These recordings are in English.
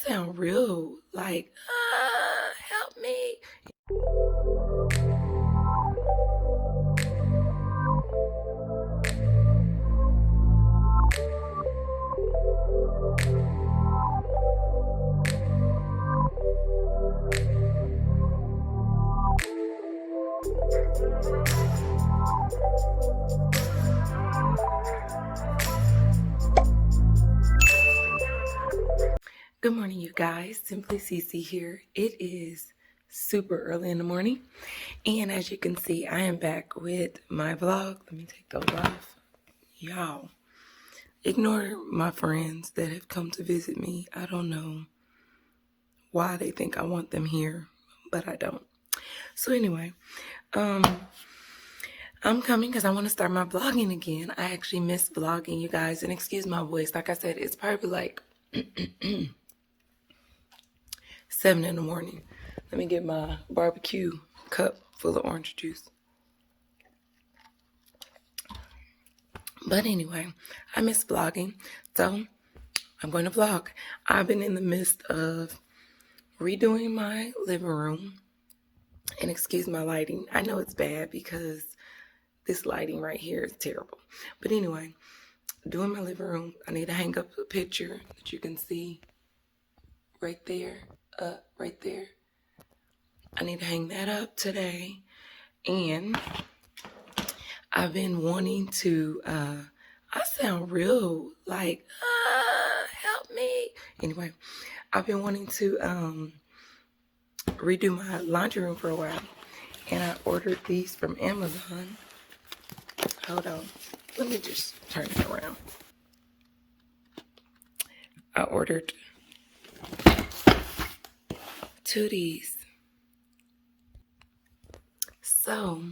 sound real like, help me. Good morning, you guys. CimplyCeCe here. It is super early in the morning, and as you can see, I am back with my vlog. Let me take those off. Y'all, ignore my friends that have come to visit me. I don't know why they think I want them here, but I don't. So anyway, I'm coming because I want to start my vlogging again. I actually miss vlogging, you guys, and excuse my voice. Like I said, it's probably like 7 in the morning. Let me get my barbecue cup full of orange juice. But anyway, I miss vlogging, so I'm going to vlog. I've been in the midst of redoing my living room. And excuse my lighting. I know it's bad because this lighting right here is terrible. But anyway, doing my living room, I need to hang up a picture that you can see right there. Right there. I need to hang that up today. And I've been wanting to, I sound real like, help me. Anyway, I've been wanting to redo my laundry room for a while. And I ordered these from Amazon. Hold on. Let me just turn it around. I ordered 2 of these. So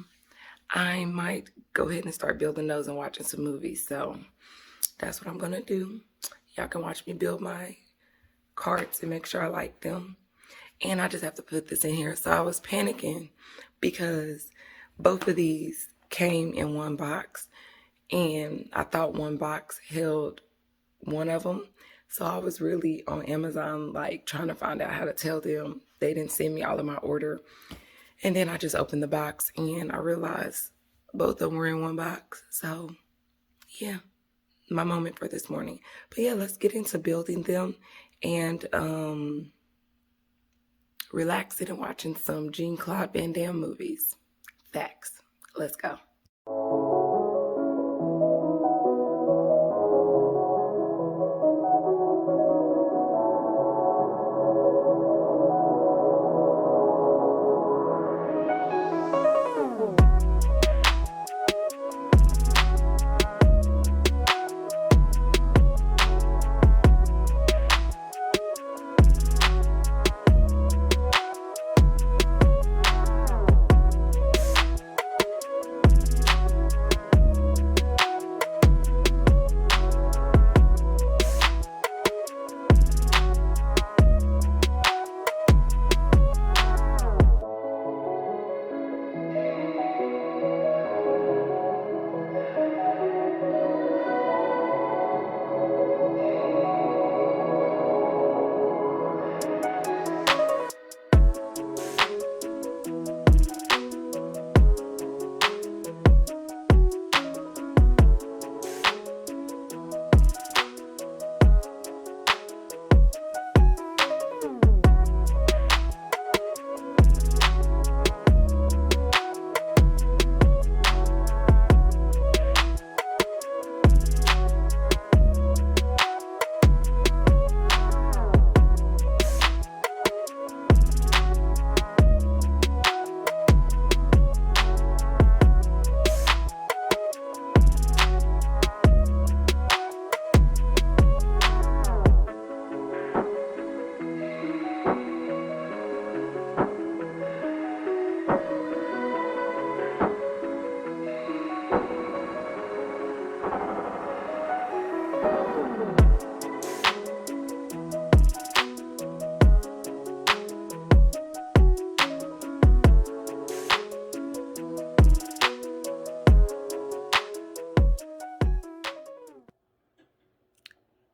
I might go ahead and start building those and watching some movies. So that's what I'm going to do. Y'all can watch me build my carts and make sure I like them. And I just have to put this in here. So I was panicking because both of these came in one box. And I thought one box held one of them. So I was really on Amazon, like trying to find out how to tell them they didn't send me all of my order. And then I just opened the box and I realized both of them were in one box. So yeah, my moment for this morning. But yeah, let's get into building them and relaxing and watching some Jean-Claude Van Damme movies. Facts. Let's go.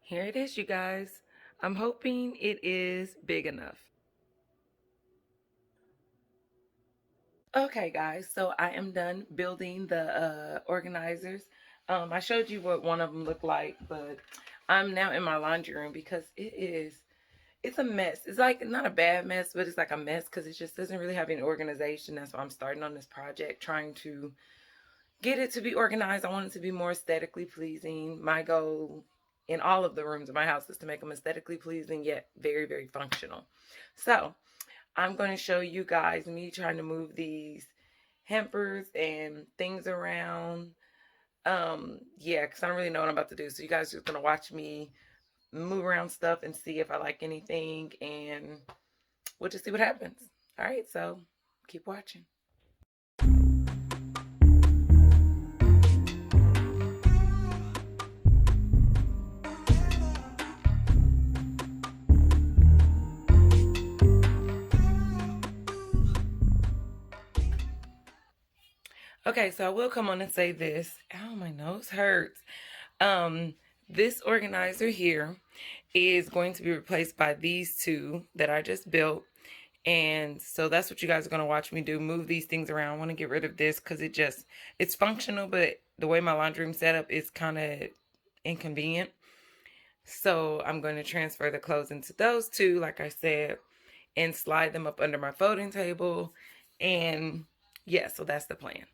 Here it is, you guys. I'm hoping it is big enough. Okay, guys, so I am done building the organizers. I showed you what one of them looked like, but I'm now in my laundry room because it's a mess. It's like not a bad mess, but it's like a mess because it just doesn't really have any organization. That's why I'm starting on this project, trying to get it to be organized. I want it to be more aesthetically pleasing. My goal in all of the rooms of my house is to make them aesthetically pleasing yet very, very functional. So I'm going to show you guys me trying to move these hampers and things around. Yeah, because I don't really know what I'm about to do. So you guys are just going to watch me move around stuff and see if I like anything, and we'll just see what happens. All right, so keep watching. Okay, so I will come on and say this. Ow, my nose hurts. This organizer here is going to be replaced by these two that I just built. And so that's what you guys are going to watch me do. Move these things around. I want to get rid of this because it's functional, but the way my laundry room set up is kind of inconvenient. So I'm going to transfer the clothes into those two, like I said, and slide them up under my folding table. And yeah, so that's the plan.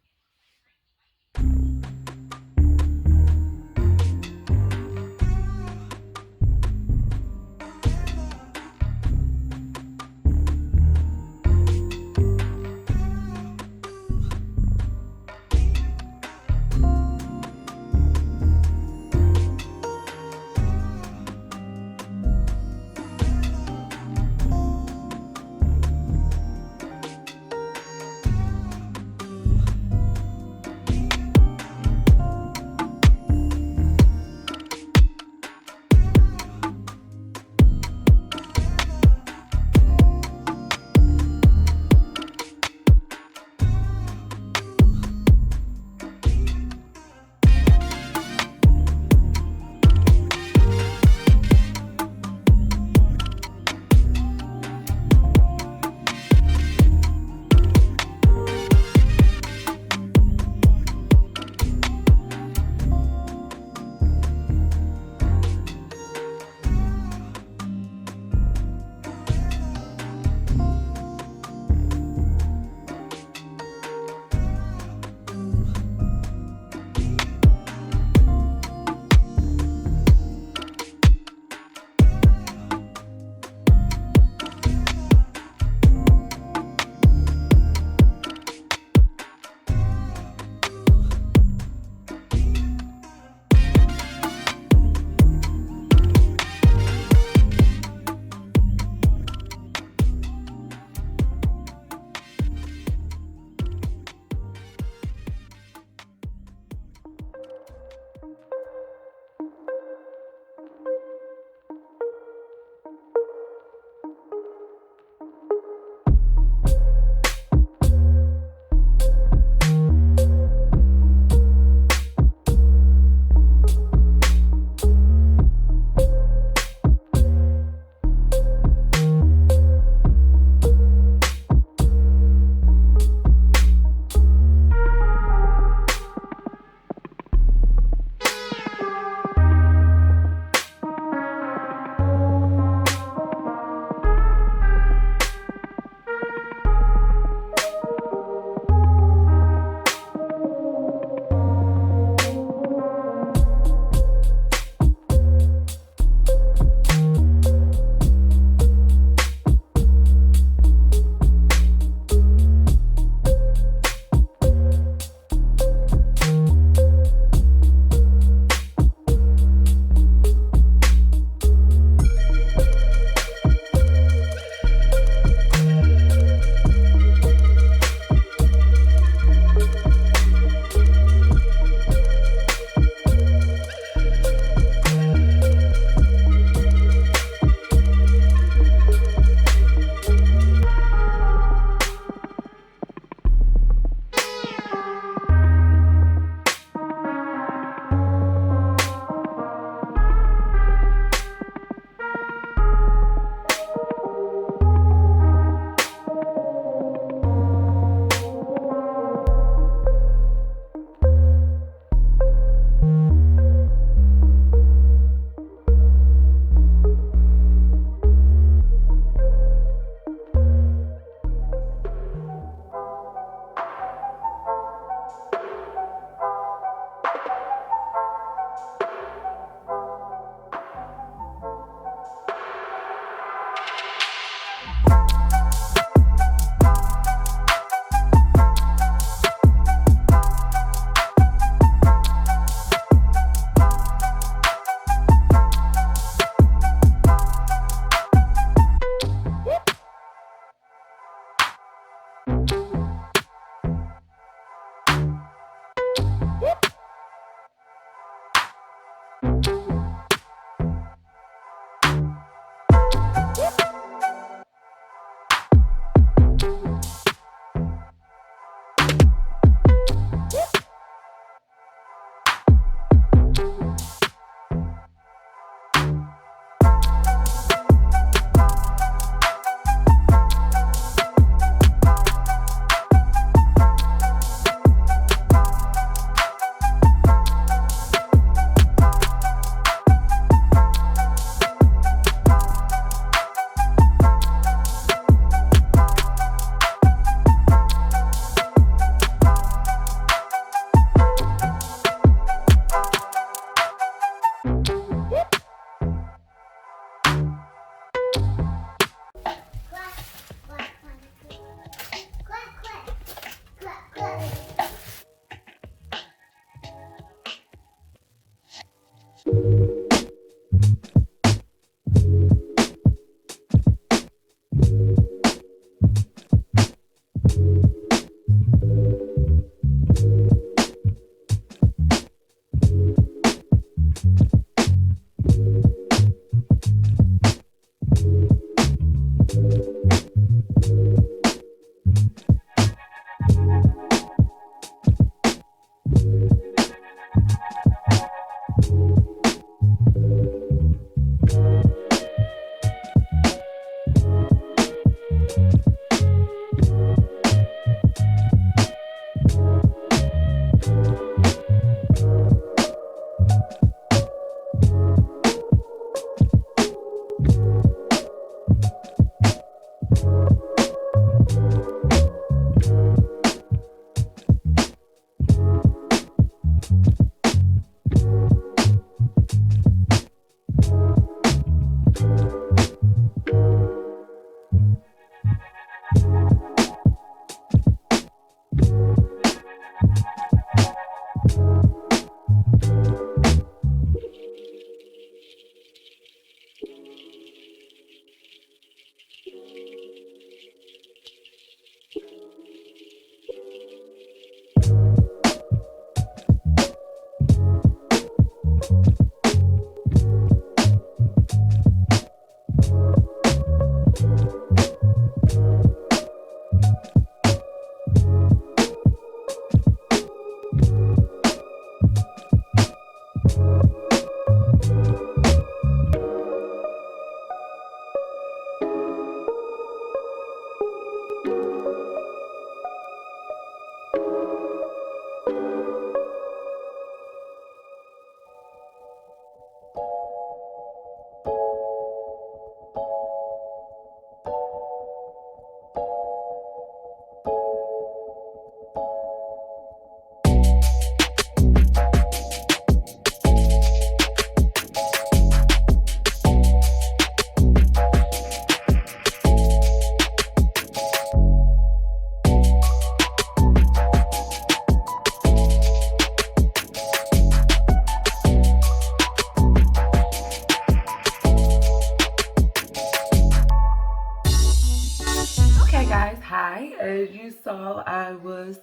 Hi, as you saw, I was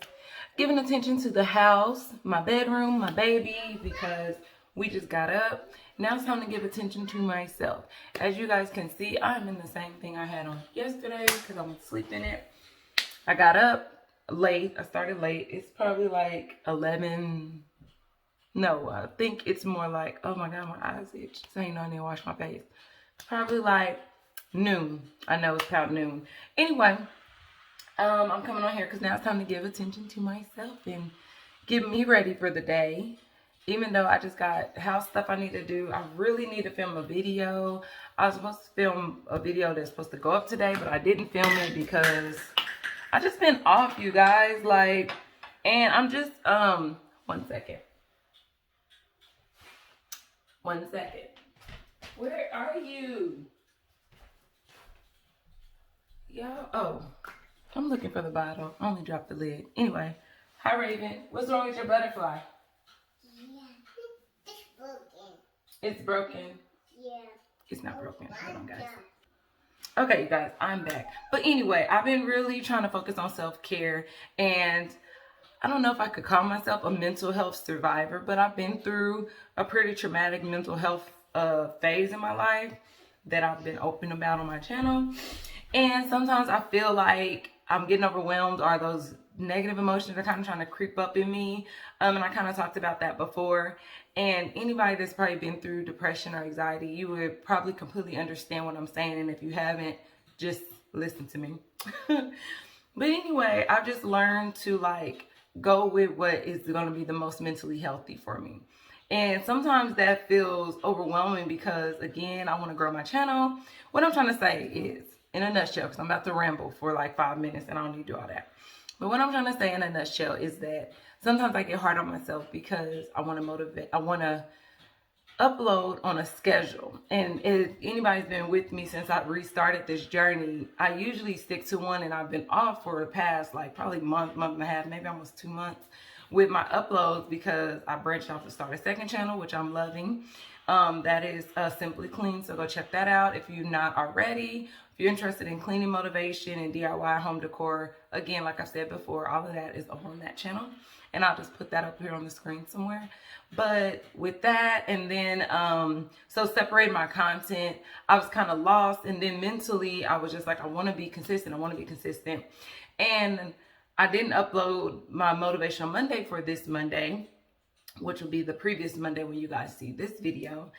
giving attention to the house, my bedroom, my baby, because we just got up. Now it's time to give attention to myself. As you guys can see, I'm in the same thing I had on yesterday because I'm sleeping in it. I got up late. I started late. It's probably like 11. No, I think it's more like, oh my God, my eyes itch. So you know I need to wash my face. Probably like noon. I know it's about noon. Anyway, I'm coming on here because now it's time to give attention to myself and get me ready for the day. Even though I just got house stuff I need to do, I really need to film a video. I was supposed to film a video that's supposed to go up today, but I didn't film it because I just been off, you guys. Like, and I'm just, 1 second. 1 second. Where are you? Y'all, oh. I'm looking for the bottle. I only dropped the lid. Anyway, hi Raven. What's wrong with your butterfly? Yeah, it's broken. It's broken? Yeah. It's not broken. Hold on, guys. Okay, you guys, I'm back. But anyway, I've been really trying to focus on self-care. And I don't know if I could call myself a mental health survivor, but I've been through a pretty traumatic mental health phase in my life that I've been open about on my channel. And sometimes I feel like I'm getting overwhelmed, or those negative emotions are kind of trying to creep up in me. And I kind of talked about that before. And anybody that's probably been through depression or anxiety, you would probably completely understand what I'm saying. And if you haven't, just listen to me. But anyway, I've just learned to like go with what is going to be the most mentally healthy for me. And sometimes that feels overwhelming because, again, I want to grow my channel. What I'm trying to say is, in a nutshell, because I'm about to ramble for like 5 minutes and I don't need to do all that. But what I'm trying to say in a nutshell is that sometimes I get hard on myself because I want to motivate. I want to upload on a schedule. And if anybody's been with me since I restarted this journey, I usually stick to one, and I've been off for the past like probably month and a half, maybe almost 2 months with my uploads because I branched off to start a second channel, which I'm loving. That is Simply Clean. So go check that out if you're not already. If you're interested in cleaning motivation and DIY home decor, again, like I said before, all of that is on that channel. And I'll just put that up here on the screen somewhere. But with that, and then, so separate my content, I was kind of lost. And then mentally, I was just like, I want to be consistent. I want to be consistent. And I didn't upload my Motivational Monday for this Monday, which will be the previous Monday when you guys see this video.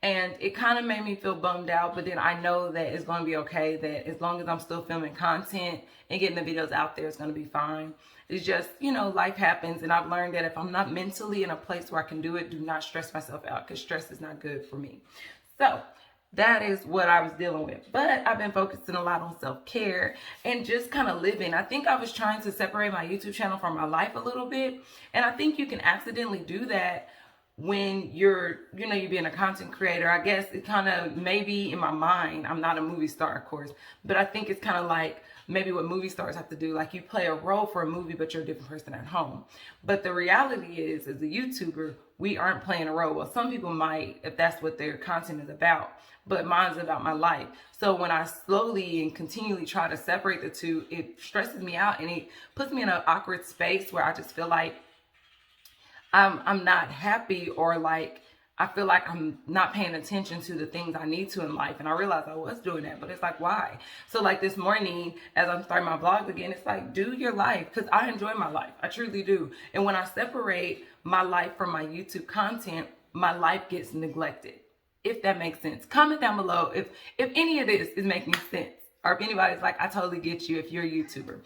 And it kind of made me feel bummed out, but then I know that it's going to be okay, that as long as I'm still filming content and getting the videos out there, it's going to be fine. It's just, you know, life happens, and I've learned that if I'm not mentally in a place where I can do it, do not stress myself out, because stress is not good for me. So that is what I was dealing with. But I've been focusing a lot on self-care and just kind of living. I think I was trying to separate my YouTube channel from my life a little bit, and I think you can accidentally do that when you're, you know, you're being a content creator. I guess it kind of, maybe in my mind, I'm not a movie star, of course, but I think it's kind of like maybe what movie stars have to do. Like, you play a role for a movie, but you're a different person at home. But the reality is, as a YouTuber, we aren't playing a role. Well, some people might, if that's what their content is about, but mine's about my life. So when I slowly and continually try to separate the two, it stresses me out, and it puts me in an awkward space where I just feel like I'm not happy, or like I feel like I'm not paying attention to the things I need to in life. And I realized I was doing that, but it's like, why? So like this morning, as I'm starting my vlogs again, it's like, do your life, because I enjoy my life. I truly do. And when I separate my life from my YouTube content, my life gets neglected, if that makes sense. Comment down below if any of this is making sense, or if anybody's like, I totally get you if you're a YouTuber.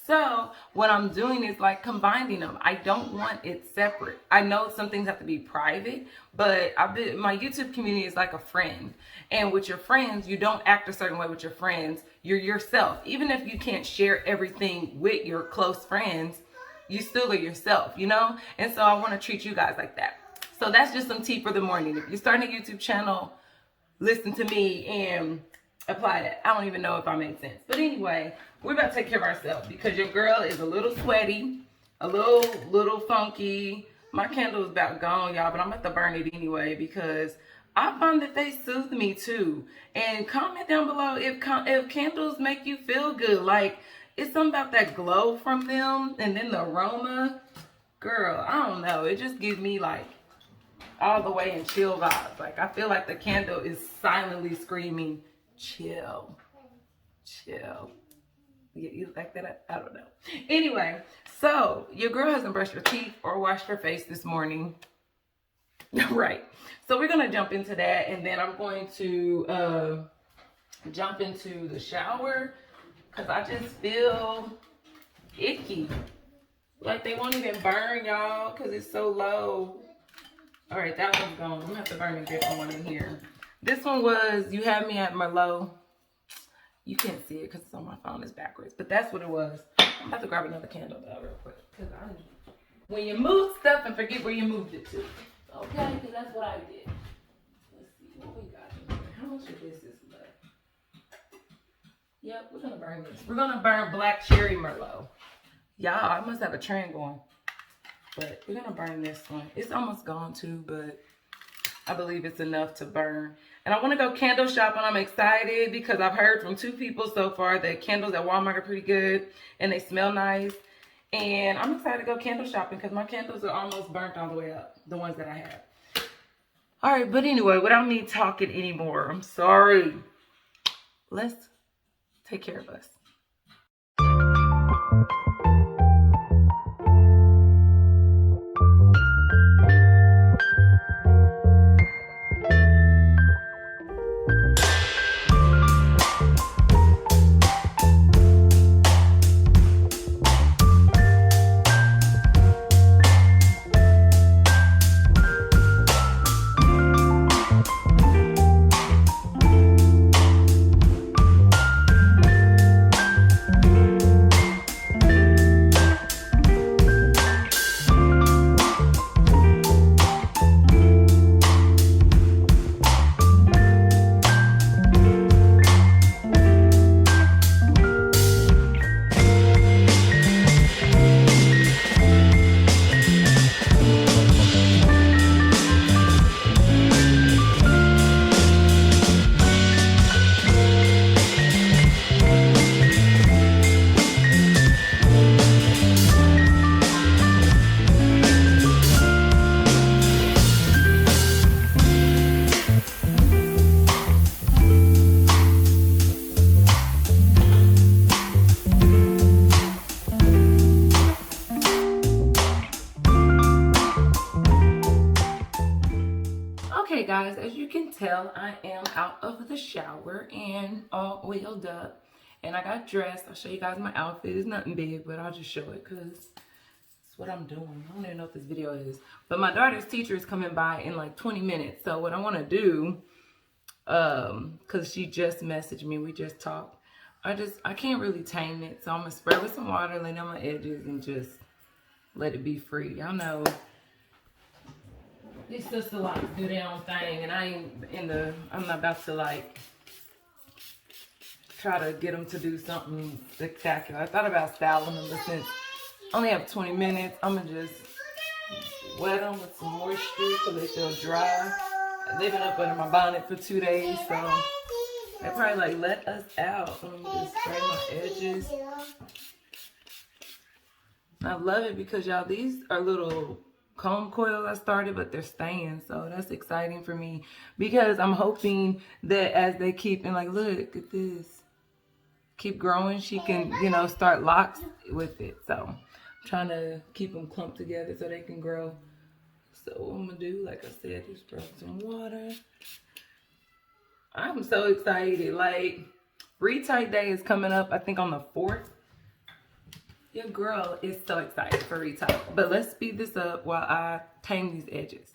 So what I'm doing is like combining them. I don't want it separate. I know some things have to be private, but my YouTube community is like a friend. And with your friends, you don't act a certain way with your friends. You're yourself. Even if you can't share everything with your close friends, you still are yourself, you know? And so I want to treat you guys like that. So that's just some tea for the morning. If you're starting a YouTube channel, listen to me and apply that. I don't even know if I made sense. But anyway, we're about to take care of ourselves, because your girl is a little sweaty, a little funky. My candle is about gone, y'all, but I'm about to burn it anyway, because I find that they soothe me too. And comment down below if candles make you feel good. Like, it's something about that glow from them, and then the aroma. Girl, I don't know. It just gives me like all the way in chill vibes. Like, I feel like the candle is silently screaming, chill, chill. You like that? I don't know. Anyway, so your girl hasn't brushed her teeth or washed her face this morning. Right. So we're going to jump into that, and then I'm going to jump into the shower, because I just feel icky. Like, they won't even burn, y'all, because it's so low. All right, that one's gone. I'm going to have to burn a different one in here. This one was, you had me at Merlot. You can't see it because it's on my phone. It's backwards. But that's what it was. I'm about to grab another candle though real quick. Because when you move stuff and forget where you moved it to. Okay? Because that's what I did. Let's see what we got in here. How much of this is left? Yep, we're going to burn this. We're going to burn Black Cherry Merlot. Y'all, I must have a trend going. But we're going to burn this one. It's almost gone too, but I believe it's enough to burn. And I want to go candle shopping. I'm excited because I've heard from 2 people so far that candles at Walmart are pretty good and they smell nice. And I'm excited to go candle shopping because my candles are almost burnt all the way up, the ones that I have. All right, but anyway, without me talking anymore, I'm sorry. Let's take care of us. tell, I am out of the shower and all oiled up. And I got dressed. I'll show you guys my outfit. It's nothing big, but I'll just show it because it's what I'm doing. I don't even know what this video is. But my daughter's teacher is coming by in like 20 minutes. So what I want to do, because she just messaged me. We just talked. I can't really tame it. So I'm going to spray with some water, lay down my edges, and just let it be free. Y'all know it's just a lot to do their own thing, and I'm not about to like try to get them to do something spectacular. I thought about styling them, but since I only have 20 minutes, I'm gonna just wet them with some moisture so they feel dry. They've been up under my bonnet for 2 days, so they probably like let us out. Let me just spray my edges. I love it because y'all, these are little comb coils I started, but they're staying, so that's exciting for me because I'm hoping that as they keep, and like, look at this, keep growing, she can, you know, start locks with it. So I'm trying to keep them clumped together so they can grow. So what I'm gonna do, like I said, is throw some water. I'm so excited. Like, retight day is coming up, I think on the 4th. Your girl is so excited for retight. But let's speed this up while I tame these edges.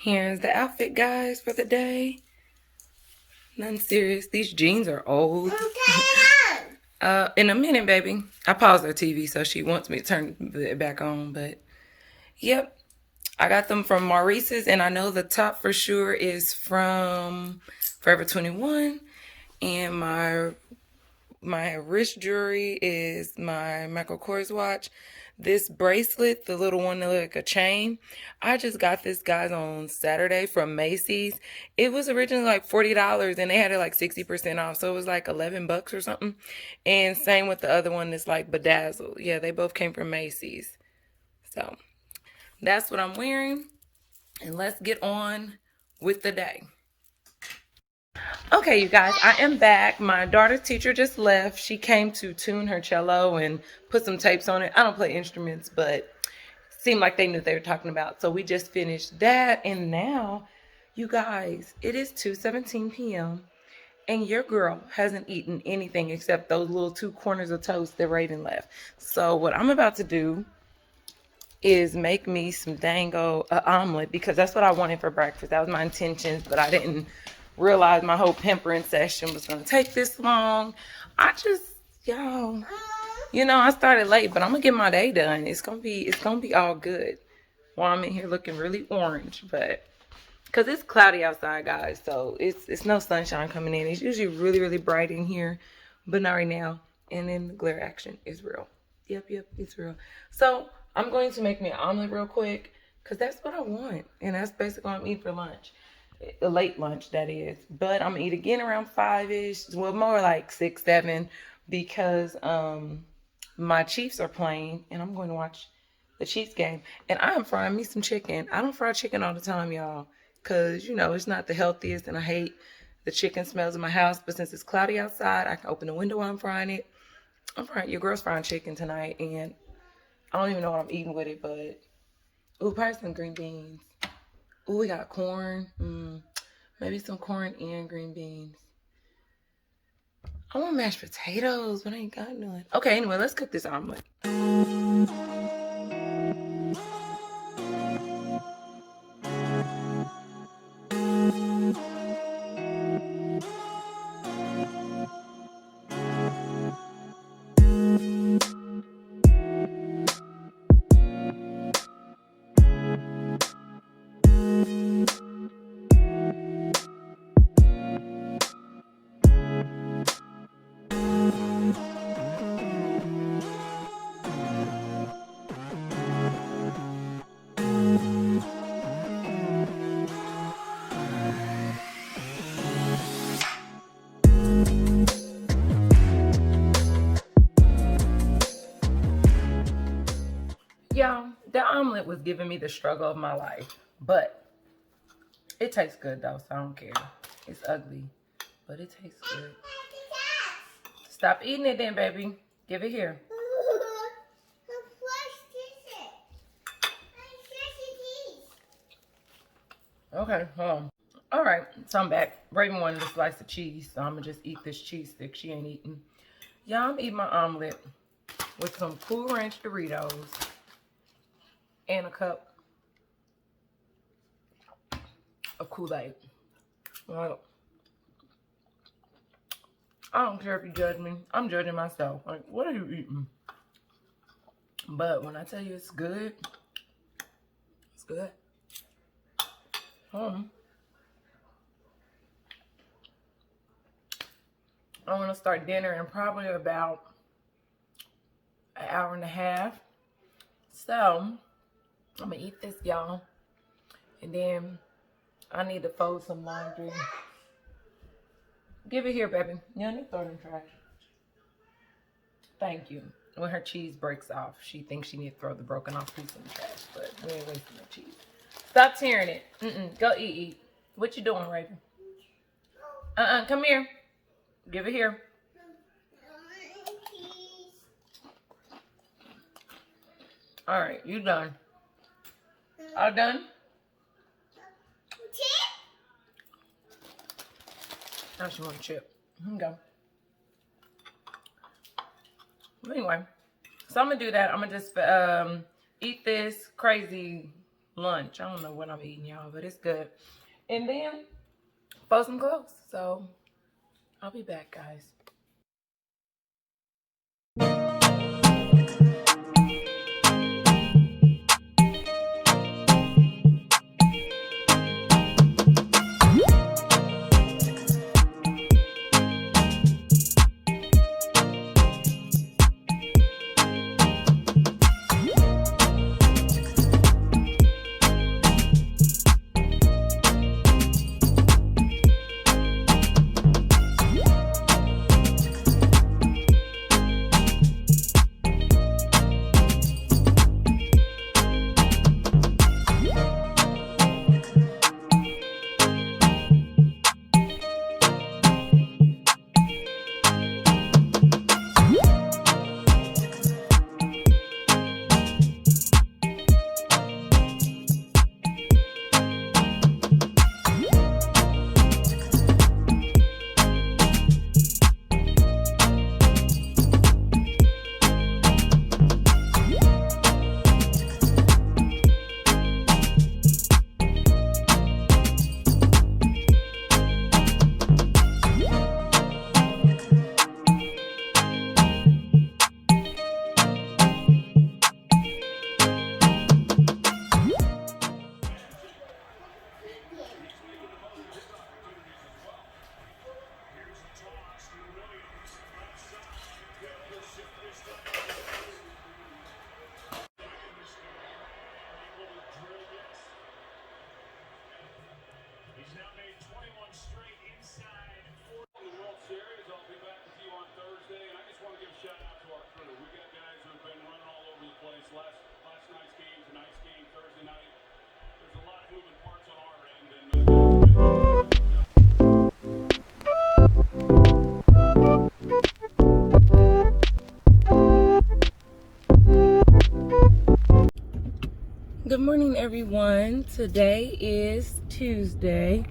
Here's the outfit, guys, for the day. Nothing serious. These jeans are old. In a minute, baby. I paused her TV, so she wants me to turn it back on. But, yep. I got them from Maurice's, and I know the top for sure is from Forever 21. And my wrist jewelry is my Michael Kors watch. This bracelet, the little one that looks like a chain, I just got this, guys, on Saturday from Macy's. It was originally like $40 and they had it like 60% off. So it was like 11 bucks or something. And same with the other one that's like bedazzled. Yeah, they both came from Macy's. So that's what I'm wearing. And let's get on with the day. Okay, you guys, I am back. My daughter's teacher just left. She came to tune her cello and put some tapes on it. I don't play instruments, but it seemed like they knew what they were talking about. So we just finished that. And now, you guys, it is 2:17 p.m. and your girl hasn't eaten anything except those little 2 corners of toast that Raven left. So what I'm about to do is make me some dango omelet because that's what I wanted for breakfast. That was my intentions, but I didn't realize my whole pampering session was going to take this long. Y'all, you know, I started late, but I'm going to get my day done. It's going to be all good while I'm in here looking really orange, but because it's cloudy outside, guys, so it's no sunshine coming in. It's usually really, really bright in here, but not right now. And then the glare action is real. Yep, it's real. So I'm going to make me an omelet real quick because that's what I want. And that's basically what I'm eating for lunch. A late lunch, that is. But I'm going to eat again around 5-ish. Well, more like 6, 7 because my Chiefs are playing and I'm going to watch the Chiefs game. And I am frying me some chicken. I don't fry chicken all the time, y'all, because, you know, it's not the healthiest and I hate the chicken smells in my house. But since it's cloudy outside, I can open the window while I'm frying it. Your girl's frying chicken tonight, and I don't even know what I'm eating with it, but ooh, probably some green beans. Ooh, we got corn. Maybe some corn and green beans. I want mashed potatoes, but I ain't got none. Okay, anyway, let's cook this omelet. Y'all, the omelet was giving me the struggle of my life. But it tastes good though, so I don't care. It's ugly, but it tastes good. Stop eating it then, baby. Give it here. Okay, hold on. All right, so I'm back. Raven wanted a slice of cheese, so I'm gonna just eat this cheese stick. She ain't eating. Y'all, I'm eating my omelet with some Cool Ranch Doritos and a cup of Kool-Aid. Well, I don't care if you judge me. I'm judging myself. Like, what are you eating? But when I tell you it's good, it's good. I'm gonna start dinner in probably about an hour and a half. So I'm gonna eat this, y'all, and then I need to fold some laundry. Give it here, baby. You don't need to throw it in the trash. Thank you. When her cheese breaks off, she thinks she needs to throw the broken off piece in the trash, but we ain't wasting no cheese. Stop tearing it. Go eat. What you doing, Raven? Come here. Give it here. All right, you done. All done? Now she want a chip. Here you go. Anyway, so I'm gonna do that. I'm gonna just eat this crazy lunch. I don't know what I'm eating, y'all, but it's good. And then fold some clothes. So I'll be back, guys. Good morning, everyone. Today is Tuesday.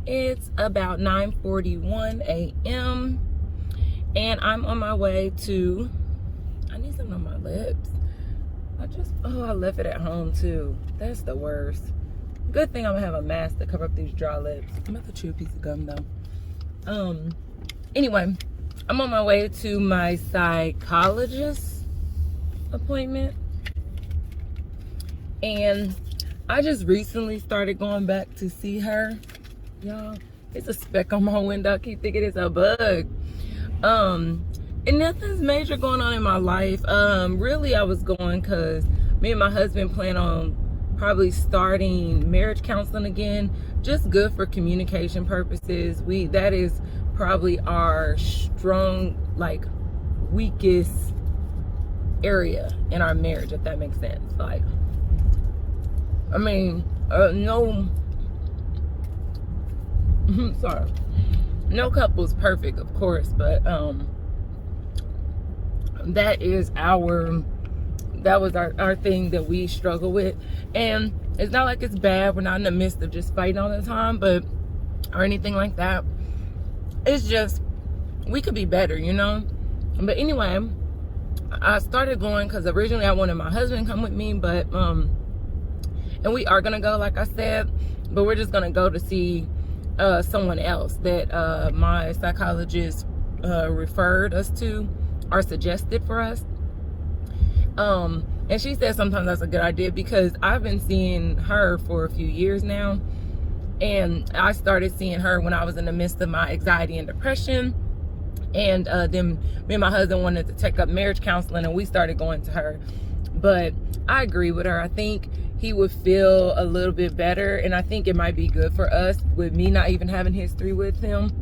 It's about 9:41 a.m. and I'm on my way to, I need something on my lips. I left it at home too. That's the worst. Good thing I'm gonna have a mask to cover up these dry lips. I'm about to chew a piece of gum though. Anyway, I'm on my way to my psychologist appointment. And I just recently started going back to see her. Y'all, it's a speck on my window. I keep thinking it's a bug. And nothing's major going on in my life. Really, I was going because me and my husband plan on probably starting marriage counseling again. Just good for communication purposes. That is probably our weakest area in our marriage, if that makes sense. Like, I mean, no, sorry, no couple's perfect, of course, but that was our thing that we struggle with. And it's not like it's bad. We're not in the midst of just fighting all the time, but or anything like that. It's just we could be better, you know. But anyway, I started going because originally I wanted my husband to come with me, but and we are gonna go, like I said, but we're just gonna go to see someone else that my psychologist referred us to or suggested for us. And she said sometimes that's a good idea because I've been seeing her for a few years now, and I started seeing her when I was in the midst of my anxiety and depression. And then me and my husband wanted to take up marriage counseling, and we started going to her. But I agree with her. I think he would feel a little bit better, and I think it might be good for us with me not even having history with him,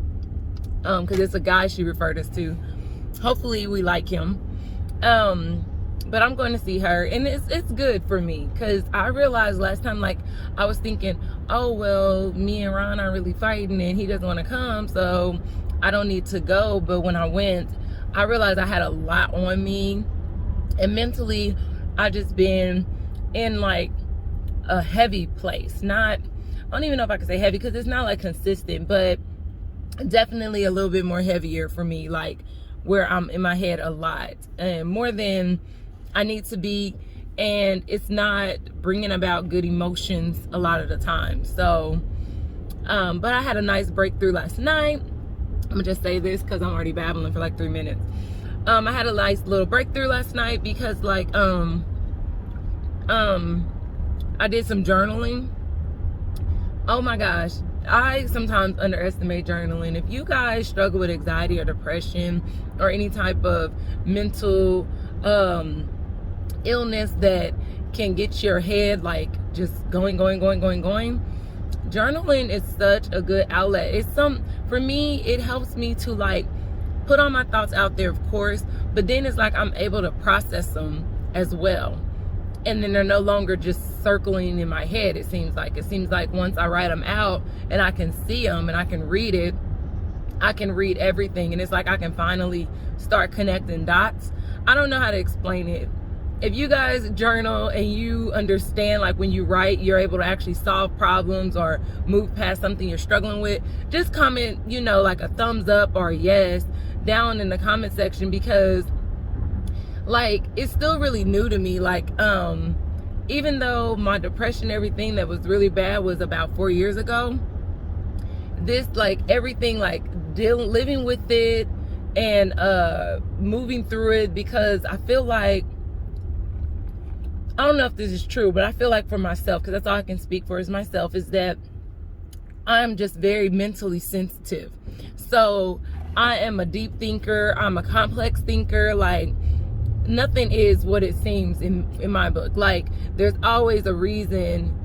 because it's a guy she referred us to. Hopefully we like him. But I'm going to see her, and it's good for me because I realized last time, like, I was thinking, oh well, me and Ron are really fighting and he doesn't want to come, so I don't need to go. But when I went, I realized I had a lot on me, and mentally I just been in like a heavy place. I don't even know if I can say heavy because it's not like consistent, but definitely a little bit more heavier for me, like where I'm in my head a lot and more than I need to be, and it's not bringing about good emotions a lot of the time. So but I had a nice breakthrough last night. I'm gonna just say this because I'm already babbling for like 3 minutes. I had a nice little breakthrough last night because like I did some journaling. Oh my gosh, I sometimes underestimate journaling. If you guys struggle with anxiety or depression or any type of mental illness that can get your head like just going, journaling is such a good outlet. For me, it helps me to like put all my thoughts out there, of course, but then it's like I'm able to process them as well, and then they're no longer just circling in my head. It seems like once I write them out and I can see them and I can read it, I can read everything, and it's like I can finally start connecting dots. I don't know how to explain it. If you guys journal and you understand, like when you write, you're able to actually solve problems or move past something you're struggling with, just comment, you know, like a thumbs up or a yes down in the comment section, because like it's still really new to me. Like even though my depression, everything that was really bad was about 4 years ago, this like everything, like living with it and moving through it, because I feel like, I don't know if this is true, but I feel like for myself, because that's all I can speak for is myself, is that I'm just very mentally sensitive. So I am a deep thinker. I'm a complex thinker. Like nothing is what it seems in my book. Like there's always a reason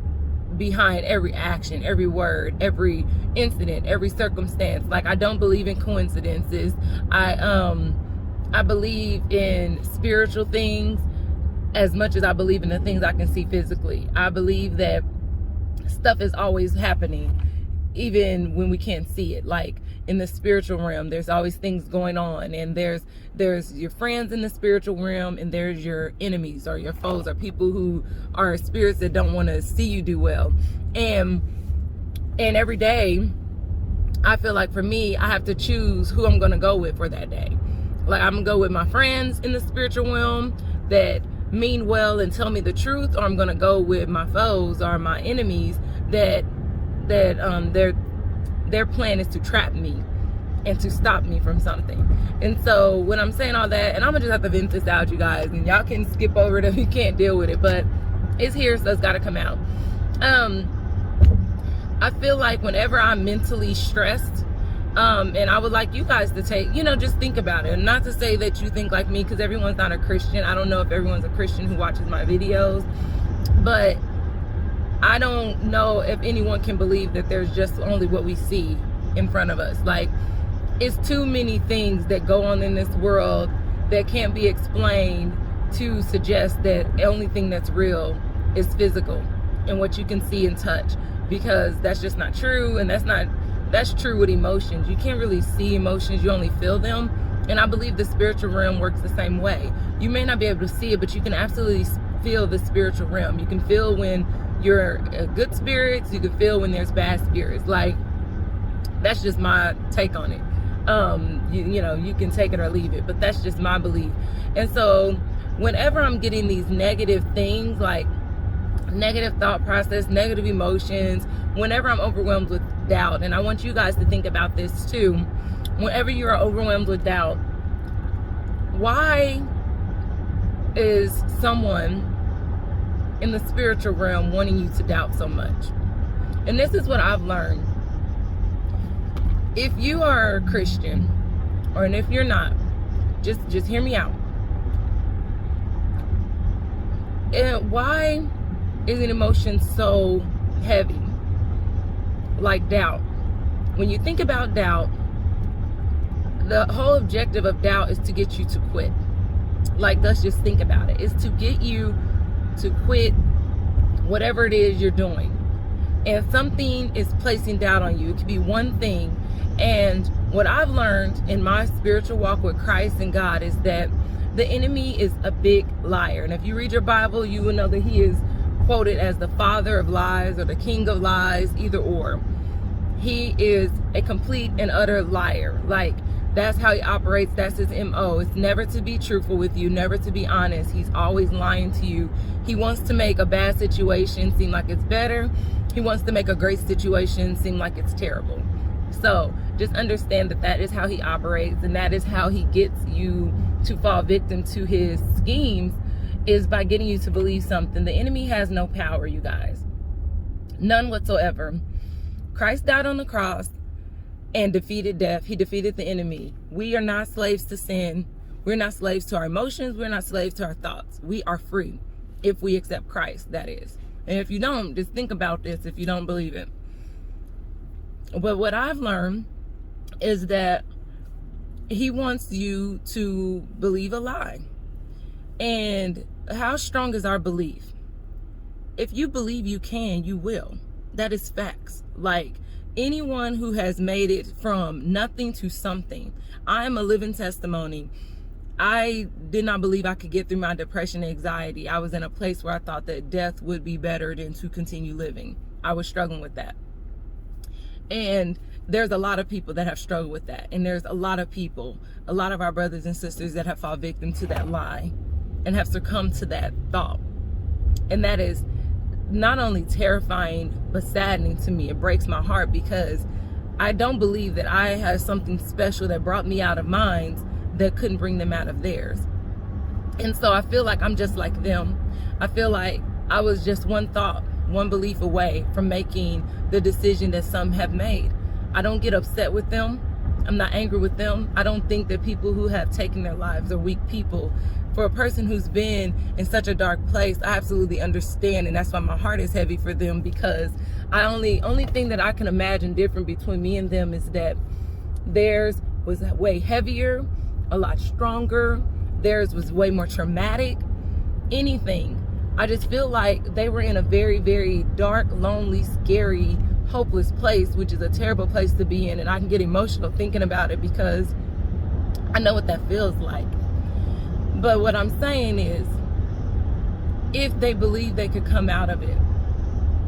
behind every action, every word, every incident, every circumstance. Like I don't believe in coincidences. I believe in spiritual things as much as I believe in the things I can see physically. I believe that stuff is always happening, even when we can't see it. Like in the spiritual realm, there's always things going on, and there's your friends in the spiritual realm, and there's your enemies or your foes or people who are spirits that don't want to see you do well. And every day, I feel like for me, I have to choose who I'm going to go with for that day. Like I'm going to go with my friends in the spiritual realm that mean well and tell me the truth, or I'm gonna go with my foes or my enemies that their plan is to trap me and to stop me from something. And so when I'm saying all that, and I'm gonna just have to vent this out, you guys, and y'all can skip over it if you can't deal with it, but it's here, so it's gotta come out. I feel like whenever I'm mentally stressed, and I would like you guys to take, just think about it. And not to say that you think like me, because everyone's not a Christian. I don't know if everyone's a Christian who watches my videos, but I don't know if anyone can believe that there's just only what we see in front of us. Like, it's too many things that go on in this world that can't be explained to suggest that the only thing that's real is physical and what you can see and touch, because that's just not true. And that's true with emotions. You can't really see emotions, you only feel them. And I believe the spiritual realm works the same way. You may not be able to see it, but you can absolutely feel the spiritual realm. You can feel when you're good spirits, you can feel when there's bad spirits. Like, that's just my take on it. You know, you can take it or leave it, but that's just my belief. And so whenever I'm getting these negative things, like negative thought process, negative emotions, whenever I'm overwhelmed with doubt, and I want you guys to think about this too, whenever you are overwhelmed with doubt, why is someone in the spiritual realm wanting you to doubt so much? And this is what I've learned. If you are a Christian, and if you're not, just hear me out. And why is an emotion so heavy, like doubt? When you think about doubt, the whole objective of doubt is to get you to quit. Like, let's just think about it. It's to get you to quit whatever it is you're doing. And something is placing doubt on you. It could be one thing. And what I've learned in my spiritual walk with Christ and God is that the enemy is a big liar. And if you read your Bible, you will know that he is quoted as the father of lies or the king of lies, either or. He is a complete and utter liar. Like, that's how he operates. That's his MO. It's never to be truthful with you, never to be honest. He's always lying to you. He wants to make a bad situation seem like it's better. He wants to make a great situation seem like it's terrible. So just understand that that is how he operates, and that is how he gets you to fall victim to his schemes, is by getting you to believe something. The enemy has no power, you guys. None whatsoever. Christ died on the cross and defeated death. He defeated the enemy. We are not slaves to sin. We're not slaves to our emotions. We're not slaves to our thoughts. We are free if we accept Christ, that is. And if you don't, just think about this if you don't believe it. But what I've learned is that he wants you to believe a lie. And how strong is our belief? If you believe you can, you will. That is facts. Like, anyone who has made it from nothing to something, I am a living testimony. I did not believe I could get through my depression and anxiety. I was in a place where I thought that death would be better than to continue living. I was struggling with that. And there's a lot of people that have struggled with that. And there's a lot of people, a lot of our brothers and sisters that have fallen victim to that lie and have succumbed to that thought. And that is not only terrifying, but saddening to me. It breaks my heart, because I don't believe that I have something special that brought me out of mine that couldn't bring them out of theirs. And so I feel like I'm just like them. I feel like I was just one thought, one belief away from making the decision that some have made. I don't get upset with them. I'm not angry with them. I don't think that people who have taken their lives are weak people. For a person who's been in such a dark place, I absolutely understand, and that's why my heart is heavy for them, because only thing that I can imagine different between me and them is that theirs was way heavier, a lot stronger. Theirs was way more traumatic. Anything. I just feel like they were in a very, very dark, lonely, scary, hopeless place, which is a terrible place to be in. And I can get emotional thinking about it, because I know what that feels like. But what I'm saying is, if they believe they could come out of it,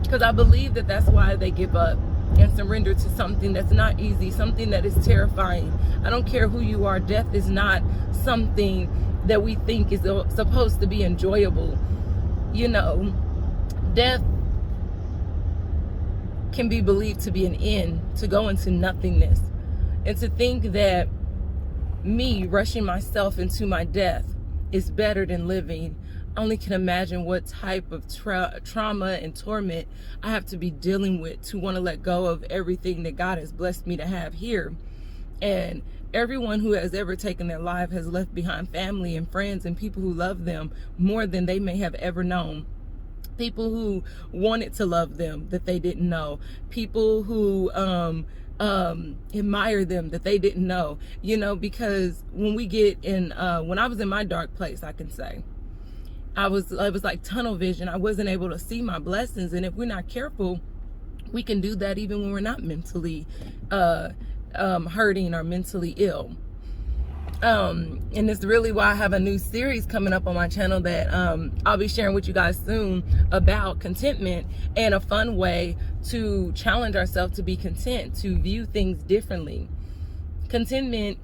because I believe that that's why they give up and surrender to something that's not easy, something that is terrifying. I don't care who you are. Death is not something that we think is supposed to be enjoyable. You know, death can be believed to be an end, to go into nothingness. And to think that me rushing myself into my death is better than living, I only can imagine what type of trauma and torment I have to be dealing with to want to let go of everything that God has blessed me to have here. And everyone who has ever taken their life has left behind family and friends and people who love them more than they may have ever known. People who wanted to love them that they didn't know. People who admire them that they didn't know. You know, because when we get in, when I was in my dark place, I can say, it was like tunnel vision. I wasn't able to see my blessings. And if we're not careful, we can do that even when we're not mentally hurting or mentally ill. And it's really why I have a new series coming up on my channel that I'll be sharing with you guys soon about contentment and a fun way to challenge ourselves to be content, to view things differently. Contentment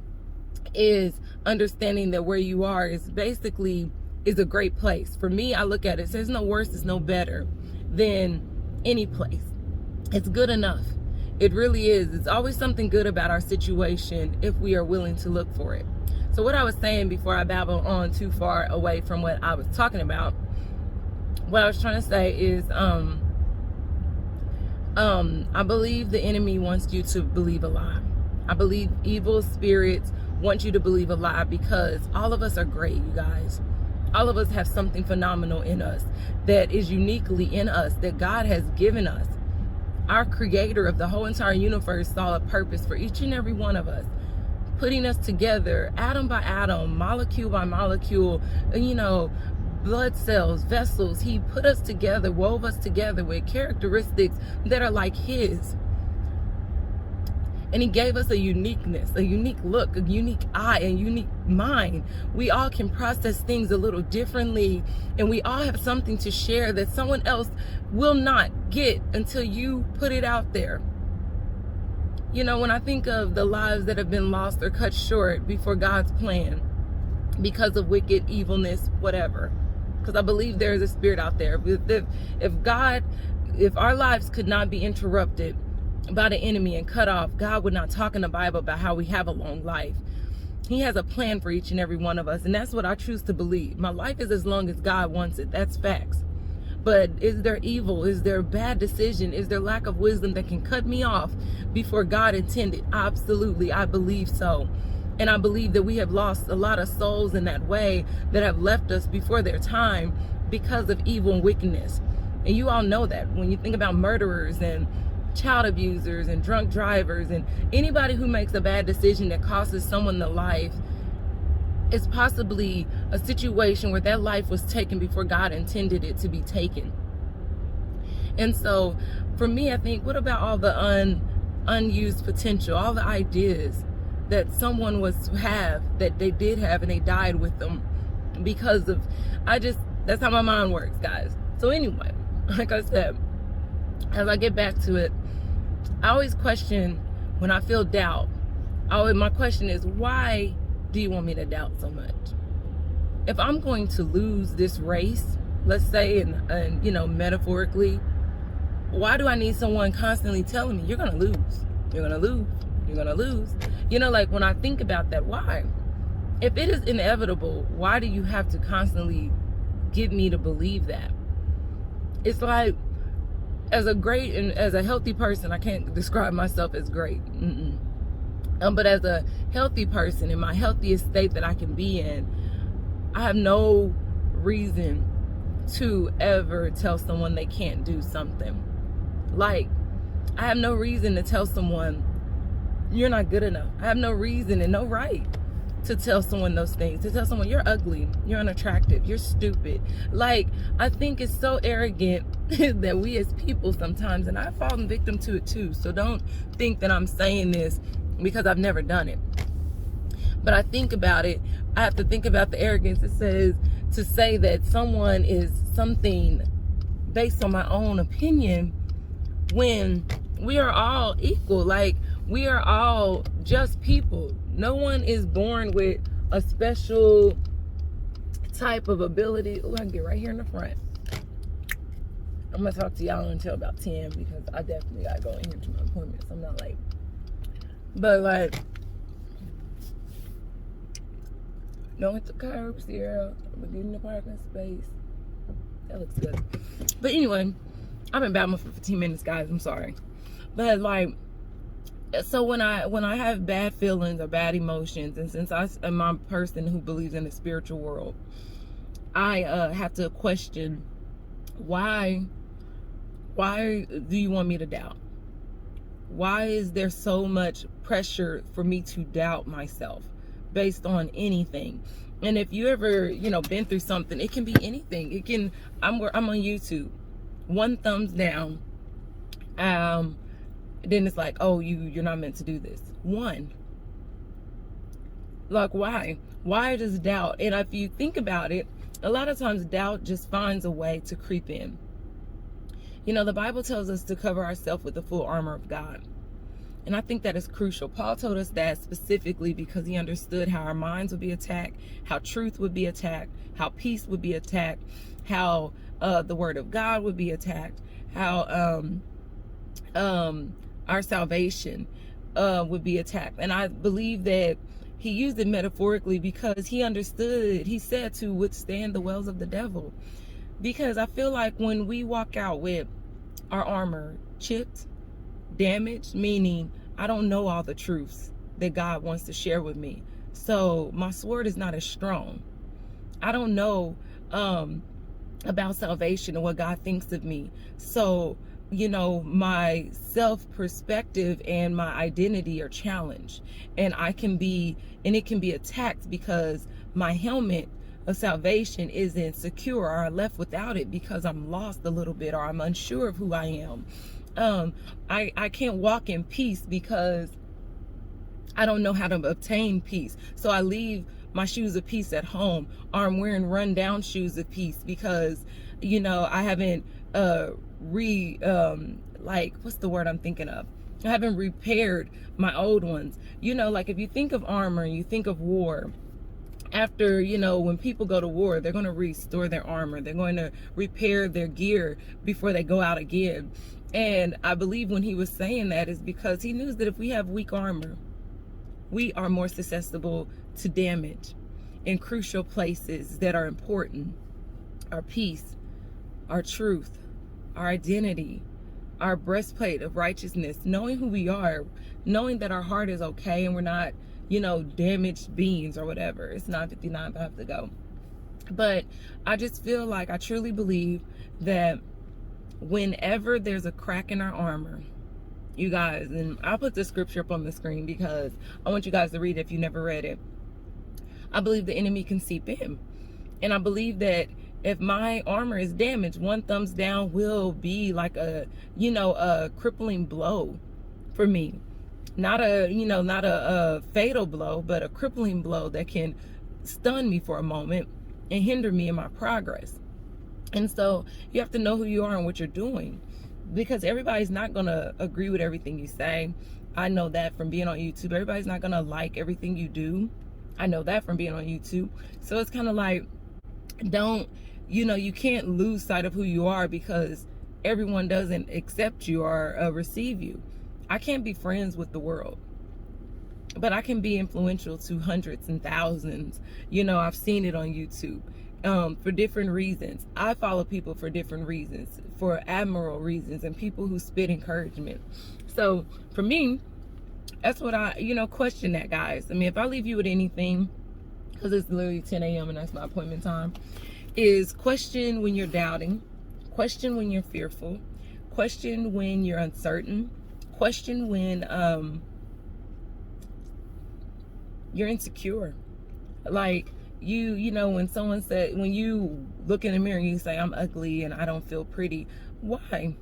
is understanding that where you are is a great place. For me, I look at it, there's no worse, it's no better than any place. It's good enough. It really is. It's always something good about our situation if we are willing to look for it. So what I was saying before I babble on too far away from what I was talking about, what I was trying to say is I believe the enemy wants you to believe a lie. I believe evil spirits want you to believe a lie because all of us are great, you guys. All of us have something phenomenal in us that is uniquely in us, that God has given us. Our creator of the whole entire universe saw a purpose for each and every one of us, putting us together atom by atom, molecule by molecule, blood cells, vessels. He put us together, wove us together with characteristics that are like his. And he gave us a uniqueness, a unique look, a unique eye, a unique mind. We all can process things a little differently, and we all have something to share that someone else will not get until you put it out there. When I think of the lives that have been lost or cut short before God's plan because of wicked, evilness, whatever, because I believe there is a spirit out there. If our lives could not be interrupted by the enemy and cut off, God would not talk in the Bible about how we have a long life. He has a plan for each and every one of us, and that's what I choose to believe. My life is as long as God wants it. That's facts. But is there evil? Is there bad decision? Is there lack of wisdom that can cut me off before God intended? Absolutely, I believe so. And I believe that we have lost a lot of souls in that way that have left us before their time because of evil and wickedness. And you all know that when you think about murderers and child abusers and drunk drivers and anybody who makes a bad decision that causes someone their life, it's possibly a situation where that life was taken before God intended it to be taken. And so for me, I think, what about all the unused potential, all the ideas that someone that they did have and they died with them because of, that's how my mind works, guys. So anyway, like I said, as I get back to it, I always question when I feel doubt. My question is, why do you want me to doubt so much? If I'm going to lose this race, let's say, and metaphorically, why do I need someone constantly telling me, you're going to lose, you're going to lose, you're going to lose? Like when I think about that, why? If it is inevitable, why do you have to constantly get me to believe that? It's like, as a healthy person, I can't describe myself as great. But as a healthy person, in my healthiest state that I can be in, I have no reason to ever tell someone they can't do something. Like, I have no reason to tell someone you're not good enough. I have no reason and no right to tell someone those things, to tell someone you're ugly, you're unattractive, you're stupid. Like, I think it's so arrogant that we as people sometimes, and I've fallen victim to it too, so don't think that I'm saying this because I've never done it. But I think about it, I have to think about the arrogance it says to say that someone is something based on my own opinion when we are all equal. Like, we are all just people. No one is born with a special type of ability. Oh, I can get right here in the front. I'm gonna talk to y'all until about 10 because I definitely gotta go in here to my appointment, so I'm not late. But like, don't hit the curbs here. We're getting the parking space. That looks good. But anyway, I've been babbling for 15 minutes, guys. I'm sorry. But like, so when I have bad feelings or bad emotions, and since I'm a person who believes in the spiritual world, I have to question, why do you want me to doubt? Why is there so much pressure for me to doubt myself? based on anything. And if you ever, been through something, it can be anything. It can, I'm on YouTube, one thumbs down, then it's like, oh, you're not meant to do this. One. Like, why does doubt? And if you think about it, a lot of times doubt just finds a way to creep in. The Bible tells us to cover ourselves with the full armor of God. And I think that is crucial. Paul told us that specifically because he understood how our minds would be attacked, how truth would be attacked, how peace would be attacked, how the word of God would be attacked, how our salvation would be attacked. And I believe that he used it metaphorically because he understood, he said, to withstand the wells of the devil. Because I feel like when we walk out with our armor chipped, damaged, meaning I don't know all the truths that God wants to share with me, so my sword is not as strong. I don't know about salvation and what God thinks of me, so my self perspective and my identity are challenged, and it can be attacked because my helmet of salvation isn't secure, or I'm left without it because I'm lost a little bit, or I'm unsure of who I am. I can't walk in peace because I don't know how to obtain peace. So I leave my shoes of peace at home, or I'm wearing run-down shoes of peace because, I haven't what's the word I'm thinking of? I haven't repaired my old ones. Like if you think of armor, you think of war. After, when people go to war, they're going to restore their armor. They're going to repair their gear before they go out again. And I believe when he was saying that is because he knew that if we have weak armor, we are more susceptible to damage in crucial places that are important. Our peace, our truth, our identity, our breastplate of righteousness, knowing who we are, knowing that our heart is okay and we're not, damaged beings or whatever. It's 9:59, but I have to go. But I just feel like I truly believe that whenever there's a crack in our armor, you guys, and I'll put the scripture up on the screen because I want you guys to read it if you never read it. I believe the enemy can seep in. And I believe that if my armor is damaged, one thumbs down will be like a crippling blow for me. Not a fatal blow, but a crippling blow that can stun me for a moment and hinder me in my progress. And so you have to know who you are and what you're doing, because everybody's not going to agree with everything you say. I know that from being on YouTube. Everybody's not going to like everything you do. I know that from being on YouTube. So it's kind of like, you can't lose sight of who you are because everyone doesn't accept you or receive you. I can't be friends with the world, but I can be influential to hundreds and thousands. I've seen it on YouTube for different reasons. I follow people for different reasons, for admirable reasons, and people who spit encouragement. So for me, that's what I, question that, guys. I mean, if I leave you with anything, because it's literally 10 a.m. and that's my appointment time, is question when you're doubting, question when you're fearful, question when you're uncertain, question when you're insecure. Like when someone said, when you look in the mirror and you say, I'm ugly and I don't feel pretty, why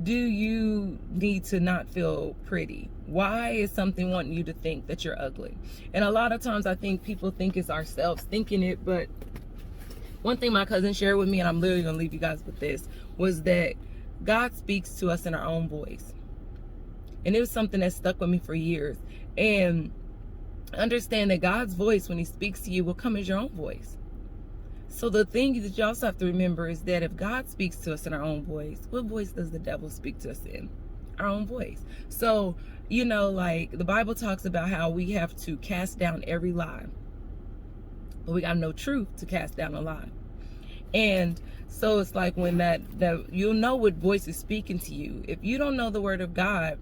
do you need to not feel pretty? Why is something wanting you to think that you're ugly? And a lot of times I think people think it's ourselves thinking it. But one thing my cousin shared with me, and I'm literally gonna leave you guys with this, was that God speaks to us in our own voice. And it was something that stuck with me for years. And understand that God's voice, when he speaks to you, will come as your own voice. So the thing that you also have to remember is that if God speaks to us in our own voice, what voice does the devil speak to us in? Our own voice. So, like the Bible talks about how we have to cast down every lie. But we got to know truth to cast down a lie. And so it's like when that you'll know what voice is speaking to you. If you don't know the word of God,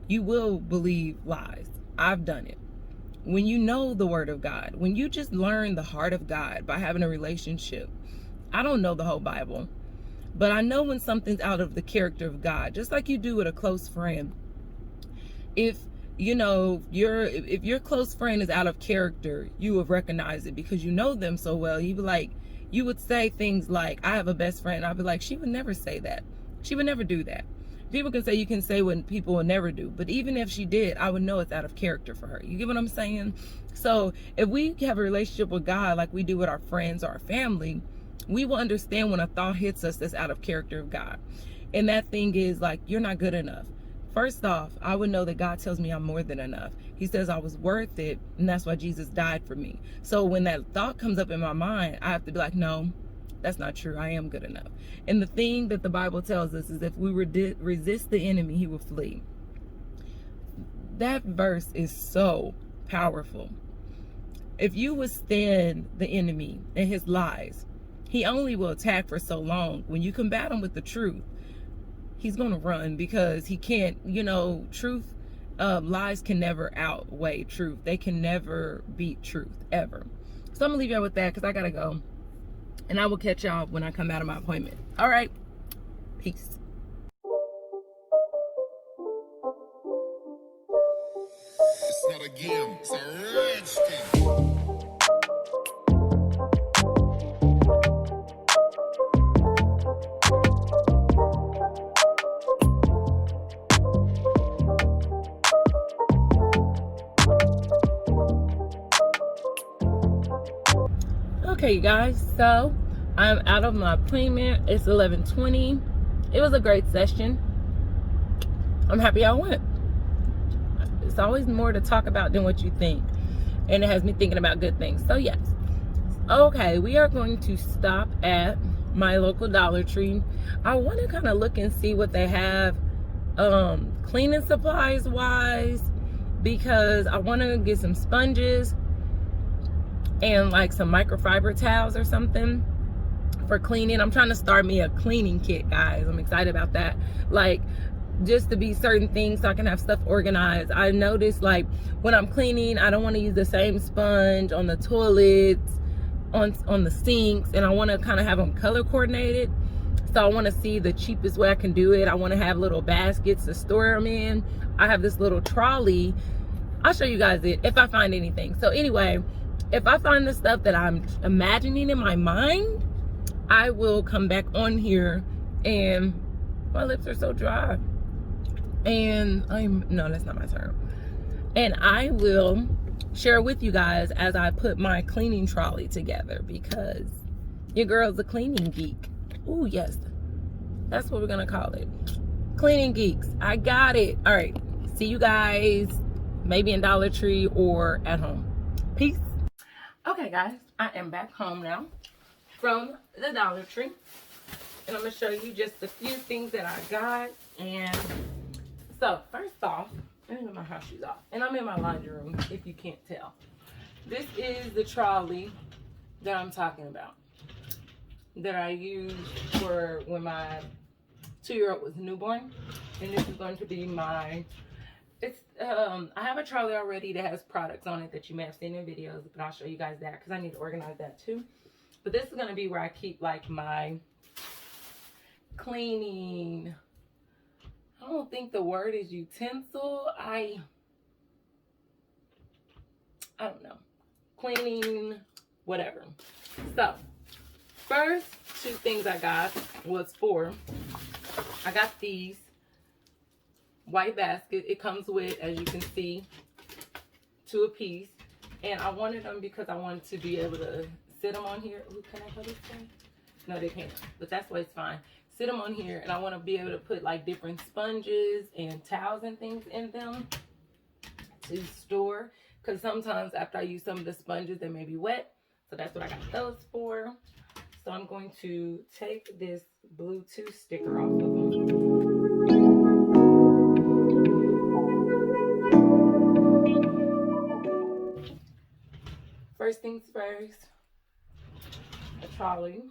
you will believe lies. I've done it. When you know the word of God, when you just learn the heart of God by having a relationship. I don't know the whole Bible, but I know when something's out of the character of God, just like you do with a close friend. If you know, if your close friend is out of character, you would recognize it because you know them so well. You be like, you would say things like, I have a best friend. I'd be like, she would never say that. She would never do that. People can say, you can say what people will never do, but even if she did, I would know it's out of character for her. You get what I'm saying? So if we have a relationship with God like we do with our friends or our family, we will understand when a thought hits us that's out of character of God. And that thing is like, you're not good enough. First off, I would know that God tells me I'm more than enough. He says I was worth it, and that's why Jesus died for me. So when that thought comes up in my mind, I have to be like, no, that's not true. I am good enough. And the thing that the Bible tells us is if we resist the enemy, he will flee. That verse is so powerful. If you withstand the enemy and his lies, he only will attack for so long. When you combat him with the truth, he's going to run because he can't, you know, truth, lies can never outweigh truth. They can never beat truth, ever. So I'm going to leave y'all with that because I got to go. And I will catch y'all when I come out of my appointment. All right. Peace. It's not a game, it's a rich thing. Okay, you guys, so I'm out of my appointment. It's 11:20. It was a great session. I'm happy I went. It's always more to talk about than what you think, and it has me thinking about good things. So yes, okay, we are going to stop at my local Dollar Tree. I want to kind of look and see what they have cleaning supplies wise, because I want to get some sponges and like some microfiber towels or something for cleaning. I'm trying to start me a cleaning kit, guys. I'm excited about that. Like, just to be certain things so I can have stuff organized. I noticed like when I'm cleaning, I don't want to use the same sponge on the toilets, on the sinks, and I want to kind of have them color coordinated. So I want to see the cheapest way I can do it. I want to have little baskets to store them in. I have this little trolley. I'll show you guys it if I find anything. So anyway, if I find the stuff that I'm imagining in my mind, I will come back on here. And my lips are so dry. And no, that's not my turn. And I will share with you guys as I put my cleaning trolley together, because your girl's a cleaning geek. Oh yes, that's what we're gonna call it. Cleaning geeks. I got it. All right, see you guys maybe in Dollar Tree or at home. Peace. Okay guys, I am back home now from the Dollar Tree, and I'm gonna show you just a few things that I got. And so first off, let me get my house shoes off, and I'm in my laundry room if you can't tell. This is the trolley that I'm talking about, that I used for when my 2-year-old was newborn. And this is going to be my, I have a trolley already that has products on it that you may have seen in videos, but I'll show you guys that because I need to organize that too. But this is going to be where I keep like my cleaning, I don't think the word is utensil. I don't know. Cleaning, whatever. So, first 2 things I got was I got these white basket. It comes with, as you can see, 2 a piece. And I wanted them because I wanted to be able to sit them on here. Ooh, can I put this thing? No, they can't. But that's why it's fine. Sit them on here, and I want to be able to put like different sponges and towels and things in them to store, because sometimes after I use some of the sponges they may be wet. So that's what I got those for. So I'm going to take this Bluetooth sticker off of them. First things first, a trolley.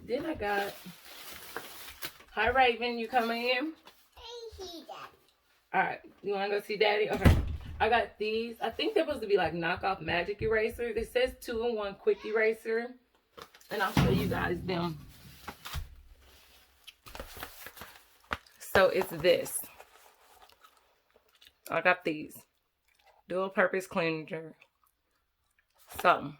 Then I got, hi Raven, you coming in? All right, you want to go see Daddy? Okay. I got these. I think they're supposed to be like knockoff magic eraser. This says 2-in-1 quick eraser. And I'll show you guys them. So it's this. I got these dual purpose cleanser. So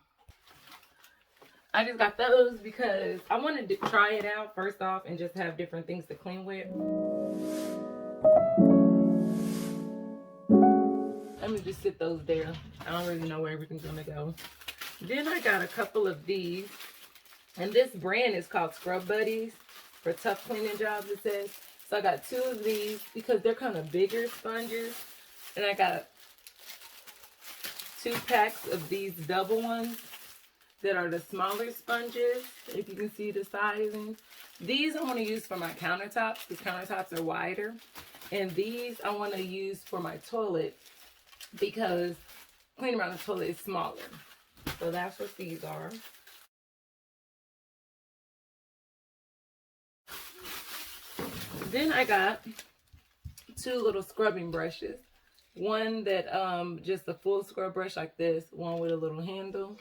I just got those because I wanted to try it out first off and just have different things to clean with. Let me just sit those there. I don't really know where everything's gonna go. Then I got a couple of these, and this brand is called Scrub Buddies for tough cleaning jobs, it says. So I got 2 of these because they're kind of bigger sponges, and I got 2 packs of these double ones that are the smaller sponges, if you can see the sizing. These I want to use for my countertops. These countertops are wider. And these I want to use for my toilet because cleaning around the toilet is smaller. So that's what these are. Then I got 2 little scrubbing brushes. One that just a full scrub brush like this, one with a little handle.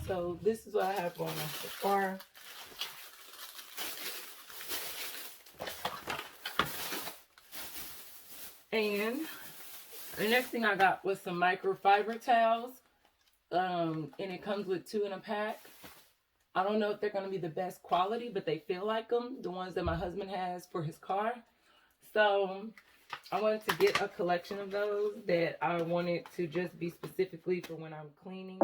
So this is what I have going on so far. And the next thing I got was some microfiber towels. And it comes with 2 in a pack. I don't know if they're going to be the best quality, but they feel like them. The ones that my husband has for his car. So I wanted to get a collection of those that I wanted to just be specifically for when I'm cleaning.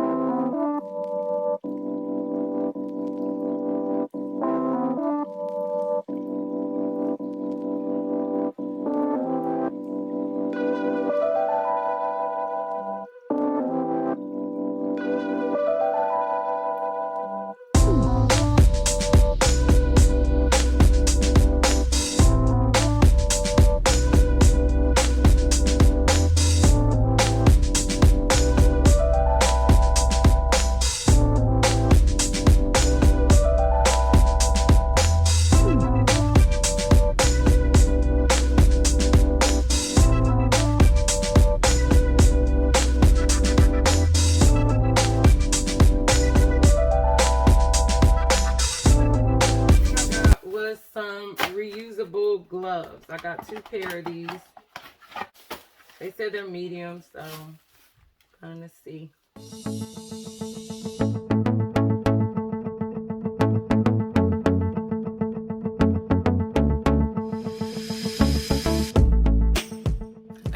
Some reusable gloves. I got 2 pair of these. They said they're medium, so kind of see.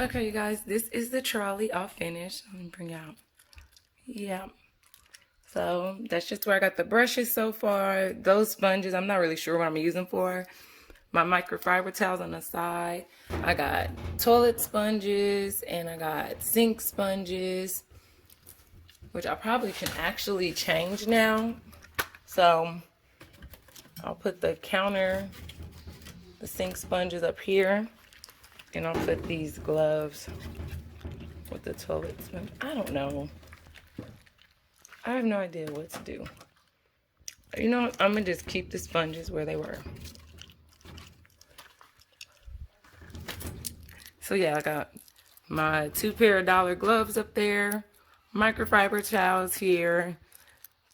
Okay, you guys, this is the trolley all finished. Let me bring out. Yeah. So that's just where I got the brushes so far. Those sponges, I'm not really sure what I'm using for. My microfiber towels on the side. I got toilet sponges and I got sink sponges, which I probably can actually change now. So I'll put the sink sponges up here, and I'll put these gloves with the toilet sponge. I don't know. I have no idea what to do. You know what? I'm gonna just keep the sponges where they were. So yeah, I got my 2 pair of dollar gloves up there, microfiber towels here,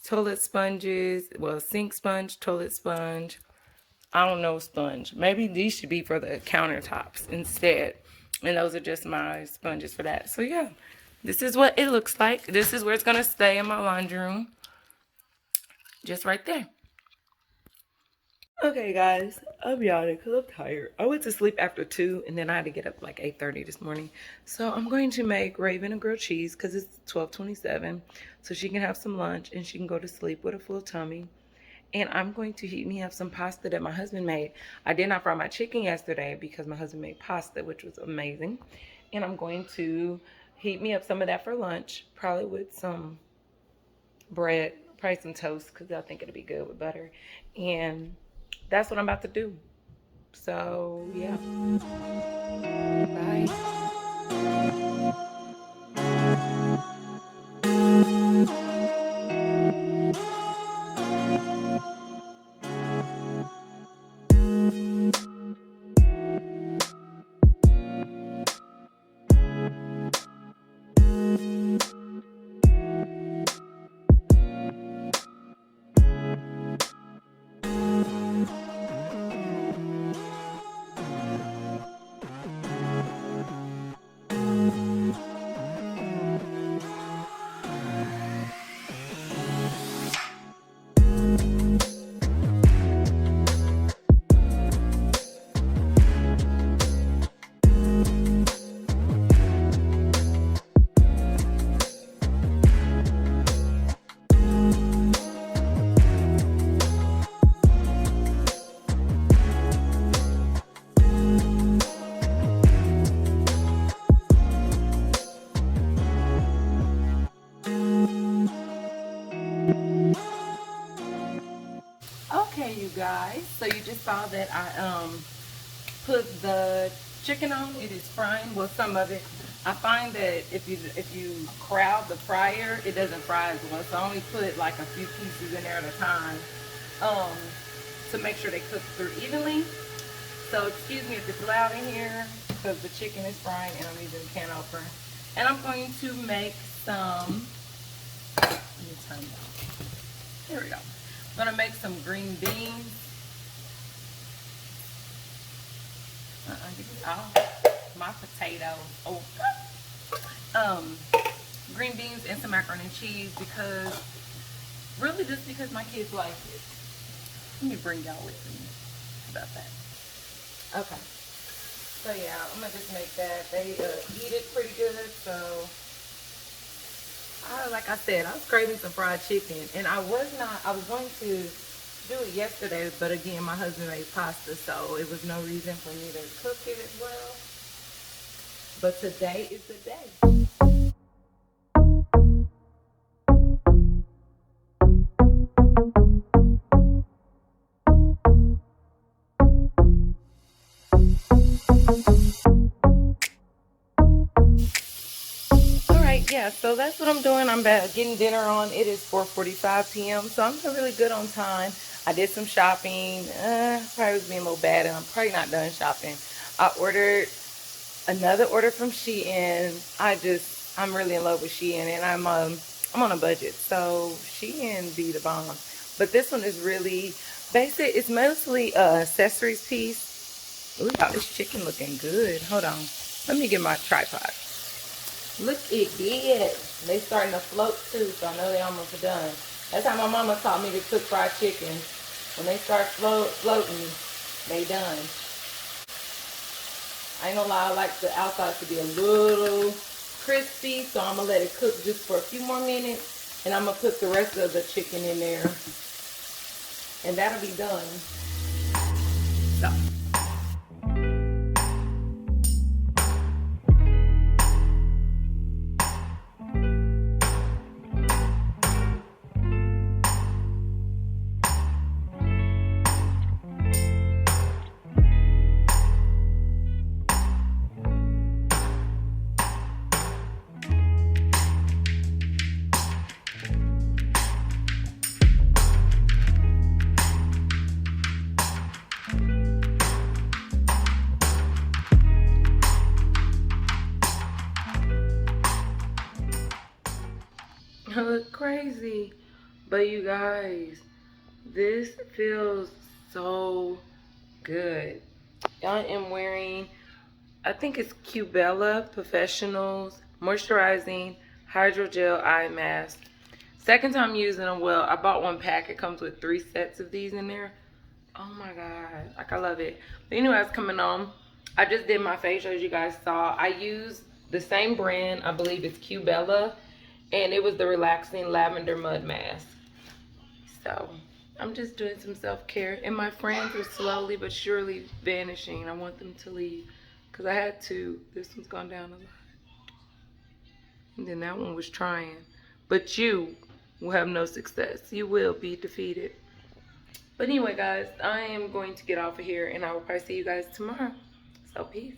toilet sponges, well, sink sponge, toilet sponge. I don't know sponge. Maybe these should be for the countertops instead. And those are just my sponges for that. So yeah, this is what it looks like. This is where it's gonna stay in my laundry room. Just right there. Okay, guys, I'm yawning because I'm tired. I went to sleep after 2, and then I had to get up like 8:30 this morning. So I'm going to make Raven a grilled cheese because it's 12:27, so she can have some lunch and she can go to sleep with a full tummy. And I'm going to heat me up some pasta that my husband made. I did not fry my chicken yesterday because my husband made pasta, which was amazing. And I'm going to heat me up some of that for lunch, probably with some bread, probably some toast because I think it'll be good with butter. And that's what I'm about to do. So, yeah. Bye. guys. So you just saw that I put the chicken on. It is frying. Well, some of it. I find that if you crowd the fryer, it doesn't fry as well. So I only put like a few pieces in there at a time um, to make sure they cook through evenly. So excuse me if it's loud in here because the chicken is frying and I'm using a can opener. And I'm going to make some, let me turn it off. Here we go. I'm going to make some green beans. Give me all my potatoes. Oh, green beans and some macaroni and cheese because, really just because my kids like it. Let me bring y'all with me. How about that? Okay. So yeah, I'm gonna just make that. They eat it pretty good. So, like I said, I was craving some fried chicken, and I was going to do it yesterday, but again, my husband made pasta, so it was no reason for me to cook it as well. But today is the day. Yeah, so that's what I'm doing. I'm getting dinner on. It is 4:45 p.m. So I'm really good on time. I did some shopping. Probably was being a little bad, and I'm probably not done shopping. I ordered another order from Shein. I'm really in love with Shein, and I'm on a budget, so Shein be the bomb. But this one is really basic. It's mostly accessories piece. Ooh, y'all, this chicken looking good. Hold on, let me get my tripod. Look at it. They starting to float too, so I know they almost done. That's how my mama taught me to cook fried chicken. When they start floating, they done. I ain't gonna lie, I like the outside to be a little crispy, so I'm gonna let it cook just for a few more minutes, and I'm gonna put the rest of the chicken in there, and that'll be done. So. I look crazy, but you guys, this feels so good. I am wearing, I think it's Cubella Professionals Moisturizing Hydrogel Eye Mask. Second time using them. Well, I bought one pack. It comes with 3 sets of these in there. Oh my god, like I love it. But anyway, it's coming on. I just did my facial, as you guys saw. I used the same brand. I believe it's Cubella, and it was the Relaxing Lavender Mud Mask. So I'm just doing some self-care, and my friends are slowly but surely vanishing. I want them to leave because I had to. This one's gone down a lot, and then that one was trying. But you will have no success. You will be defeated. But anyway, guys, I am going to get off of here, and I will probably see you guys tomorrow. So peace.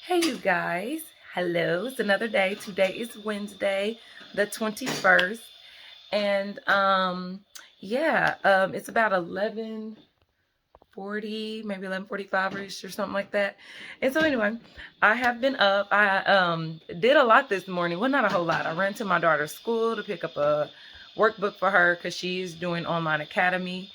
Hey, you guys. Hello. It's another day. Today is Wednesday, the 21st. And it's about 11:40, maybe 11:45ish or something like that. And so anyway, I have been up. I did a lot this morning. Well, not a whole lot. I ran to my daughter's school to pick up a workbook for her because she's doing online academy.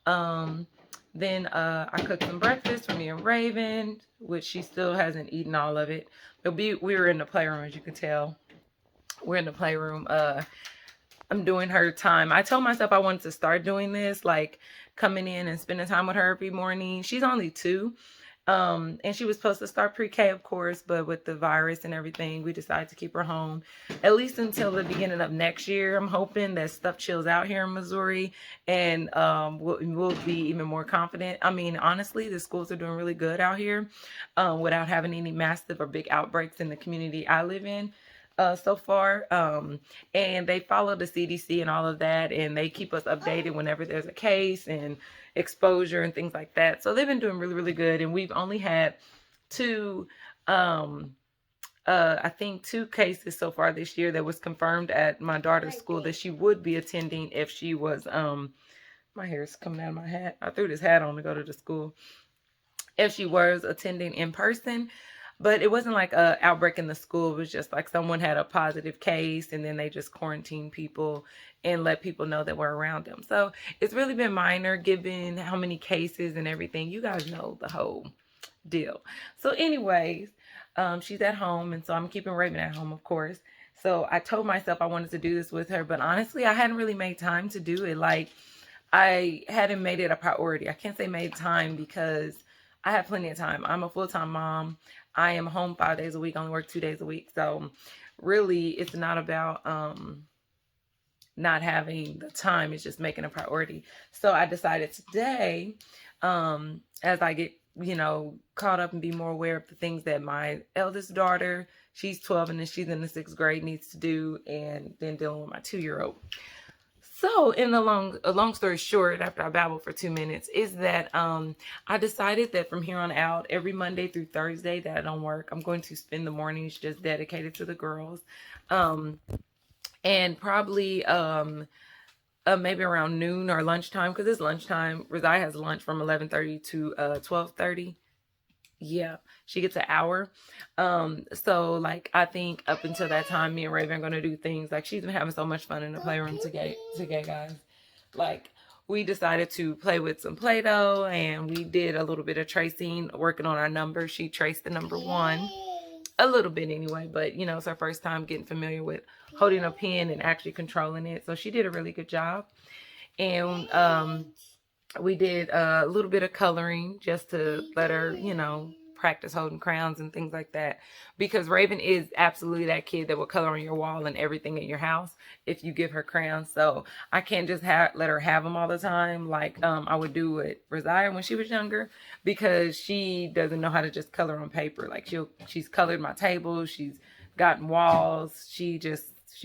Then I cooked some breakfast for me and Raven, which she still hasn't eaten all of it. We were in the playroom, as you can tell. We're in the playroom. I'm doing her time. I told myself I wanted to start doing this, like coming in and spending time with her every morning. She's only 2. And she was supposed to start pre-K, of course, but with the virus and everything, we decided to keep her home at least until the beginning of next year. I'm hoping that stuff chills out here in Missouri, and we'll be even more confident. I mean, honestly, the schools are doing really good out here without having any massive or big outbreaks in the community I live in. so far. And they follow the CDC and all of that, and they keep us updated whenever there's a case and exposure and things like that. So they've been doing really, really good. And we've only had two, I think 2 cases so far this year that was confirmed at my daughter's school that she would be attending if she was, my hair's coming out of my hat. I threw this hat on to go to the school. If she was attending in person. But it wasn't like a outbreak in the school. It was just like someone had a positive case, and then they just quarantined people and let people know that we're around them. So it's really been minor given how many cases and everything. You guys know the whole deal. So anyways, she's at home, and so I'm keeping Raven at home, of course. So I told myself I wanted to do this with her, but honestly, I hadn't really made time to do it. Like, I hadn't made it a priority. I can't say made time because I have plenty of time. I'm a full-time mom. I am home 5 days a week, only work 2 days a week. So really, it's not about not having the time. It's just making a priority. So I decided today, as I get, caught up and be more aware of the things that my eldest daughter, she's 12 and then she's in the 6th grade, needs to do, and then dealing with my 2-year-old. So in a long story short, after I babbled for 2 minutes, is that I decided that from here on out, every Monday through Thursday that I don't work, I'm going to spend the mornings just dedicated to the girls. And probably maybe around noon or lunchtime, because it's lunchtime. Rosai has lunch from 11:30 to 12:30. Yeah, she gets an hour. So like, I think up until that time, me and Raven are gonna do things like, she's been having so much fun in the playroom today, guys. Like, we decided to play with some Play-Doh, and we did a little bit of tracing, working on our numbers. She traced the number 1 a little bit anyway, but it's her first time getting familiar with holding a pen and actually controlling it. So she did a really good job. And we did a little bit of coloring just to let her, practice holding crayons and things like that. Because Raven is absolutely that kid that will color on your wall and everything in your house if you give her crayons. So I can't just let her have them all the time like I would do with Rosaya when she was younger, because she doesn't know how to just color on paper. Like, she's colored my table, she's gotten walls, she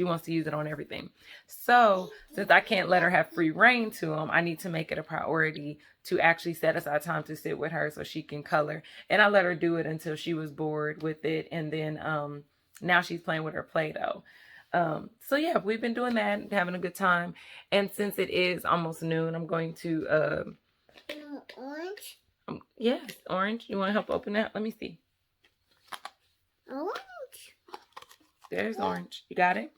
wants to use it on everything. So since I can't let her have free reign to them, I need to make it a priority to actually set aside time to sit with her so she can color. And I let her do it until she was bored with it. And then now she's playing with her Play-Doh. So yeah, we've been doing that, having a good time. And since it is almost noon, I'm going to... Orange? Yes, orange. You want to help open that? Let me see. Orange? There's orange. You got it?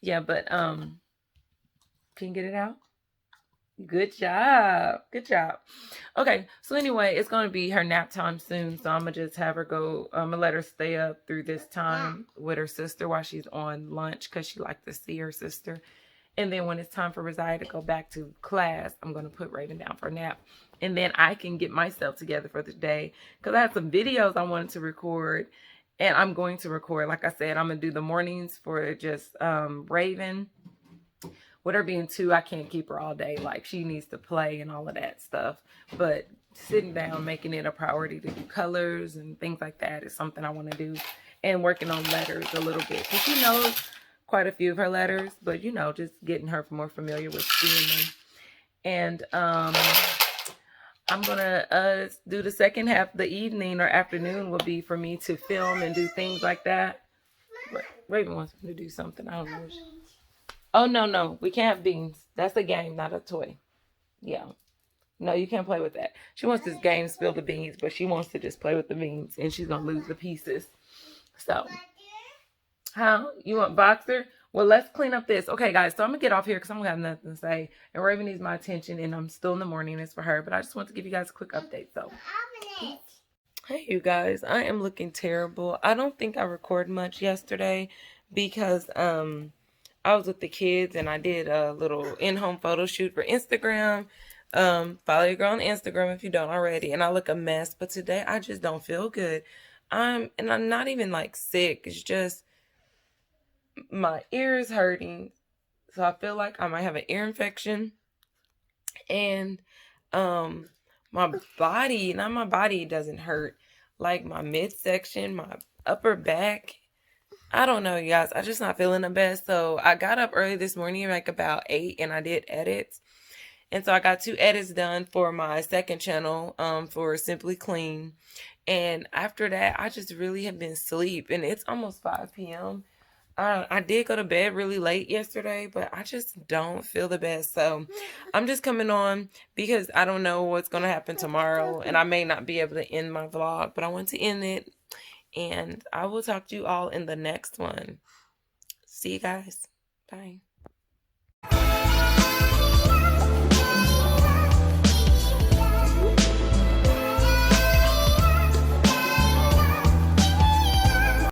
Yeah, but can you get it out? Good job. Good job. Okay, so anyway, it's going to be her nap time soon, so I'm going to just have her go, I'm going to let her stay up through this time with her sister while she's on lunch, because she likes to see her sister. And then when it's time for Rosaya to go back to class, I'm going to put Raven down for a nap. And then I can get myself together for the day, because I had some videos I wanted to record. And I'm going to record, like I said, I'm going to do the mornings for just Raven. With her being 2, I can't keep her all day. Like, she needs to play and all of that stuff. But sitting down, making it a priority to do colors and things like that is something I want to do. And working on letters a little bit, because she knows quite a few of her letters. But, just getting her more familiar with seeing them. And I'm going to do the second half of the evening or afternoon will be for me to film and do things like that. Raven wants me to do something. I don't know. Oh, no. We can't have beans. That's a game, not a toy. Yeah. No, you can't play with that. She wants this game, Spill the Beans, but she wants to just play with the beans, and she's going to lose the pieces. So, you want boxer? Well, let's clean up this. Okay, guys, so I'm going to get off here because I'm going to have nothing to say. And Raven needs my attention, and I'm still in the morning. It's for her, but I just want to give you guys a quick update. So, hey, you guys, I am looking terrible. I don't think I recorded much yesterday because I was with the kids, and I did a little in-home photo shoot for Instagram. Follow your girl on Instagram if you don't already. And I look a mess, but today I just don't feel good. I'm not even like sick. It's just my ear is hurting, so I feel like I might have an ear infection. And my body doesn't hurt, like my midsection, my upper back. I don't know, you guys. I just not feeling the best. So I got up early this morning, like about 8, and I did edits. And so I got 2 edits done for my second channel, for Simply Clean. And after that, I just really have been asleep, and it's almost 5 p.m. I did go to bed really late yesterday, but I just don't feel the best. So I'm just coming on because I don't know what's going to happen tomorrow, and I may not be able to end my vlog, but I want to end it. And I will talk to you all in the next one. See you guys. Bye.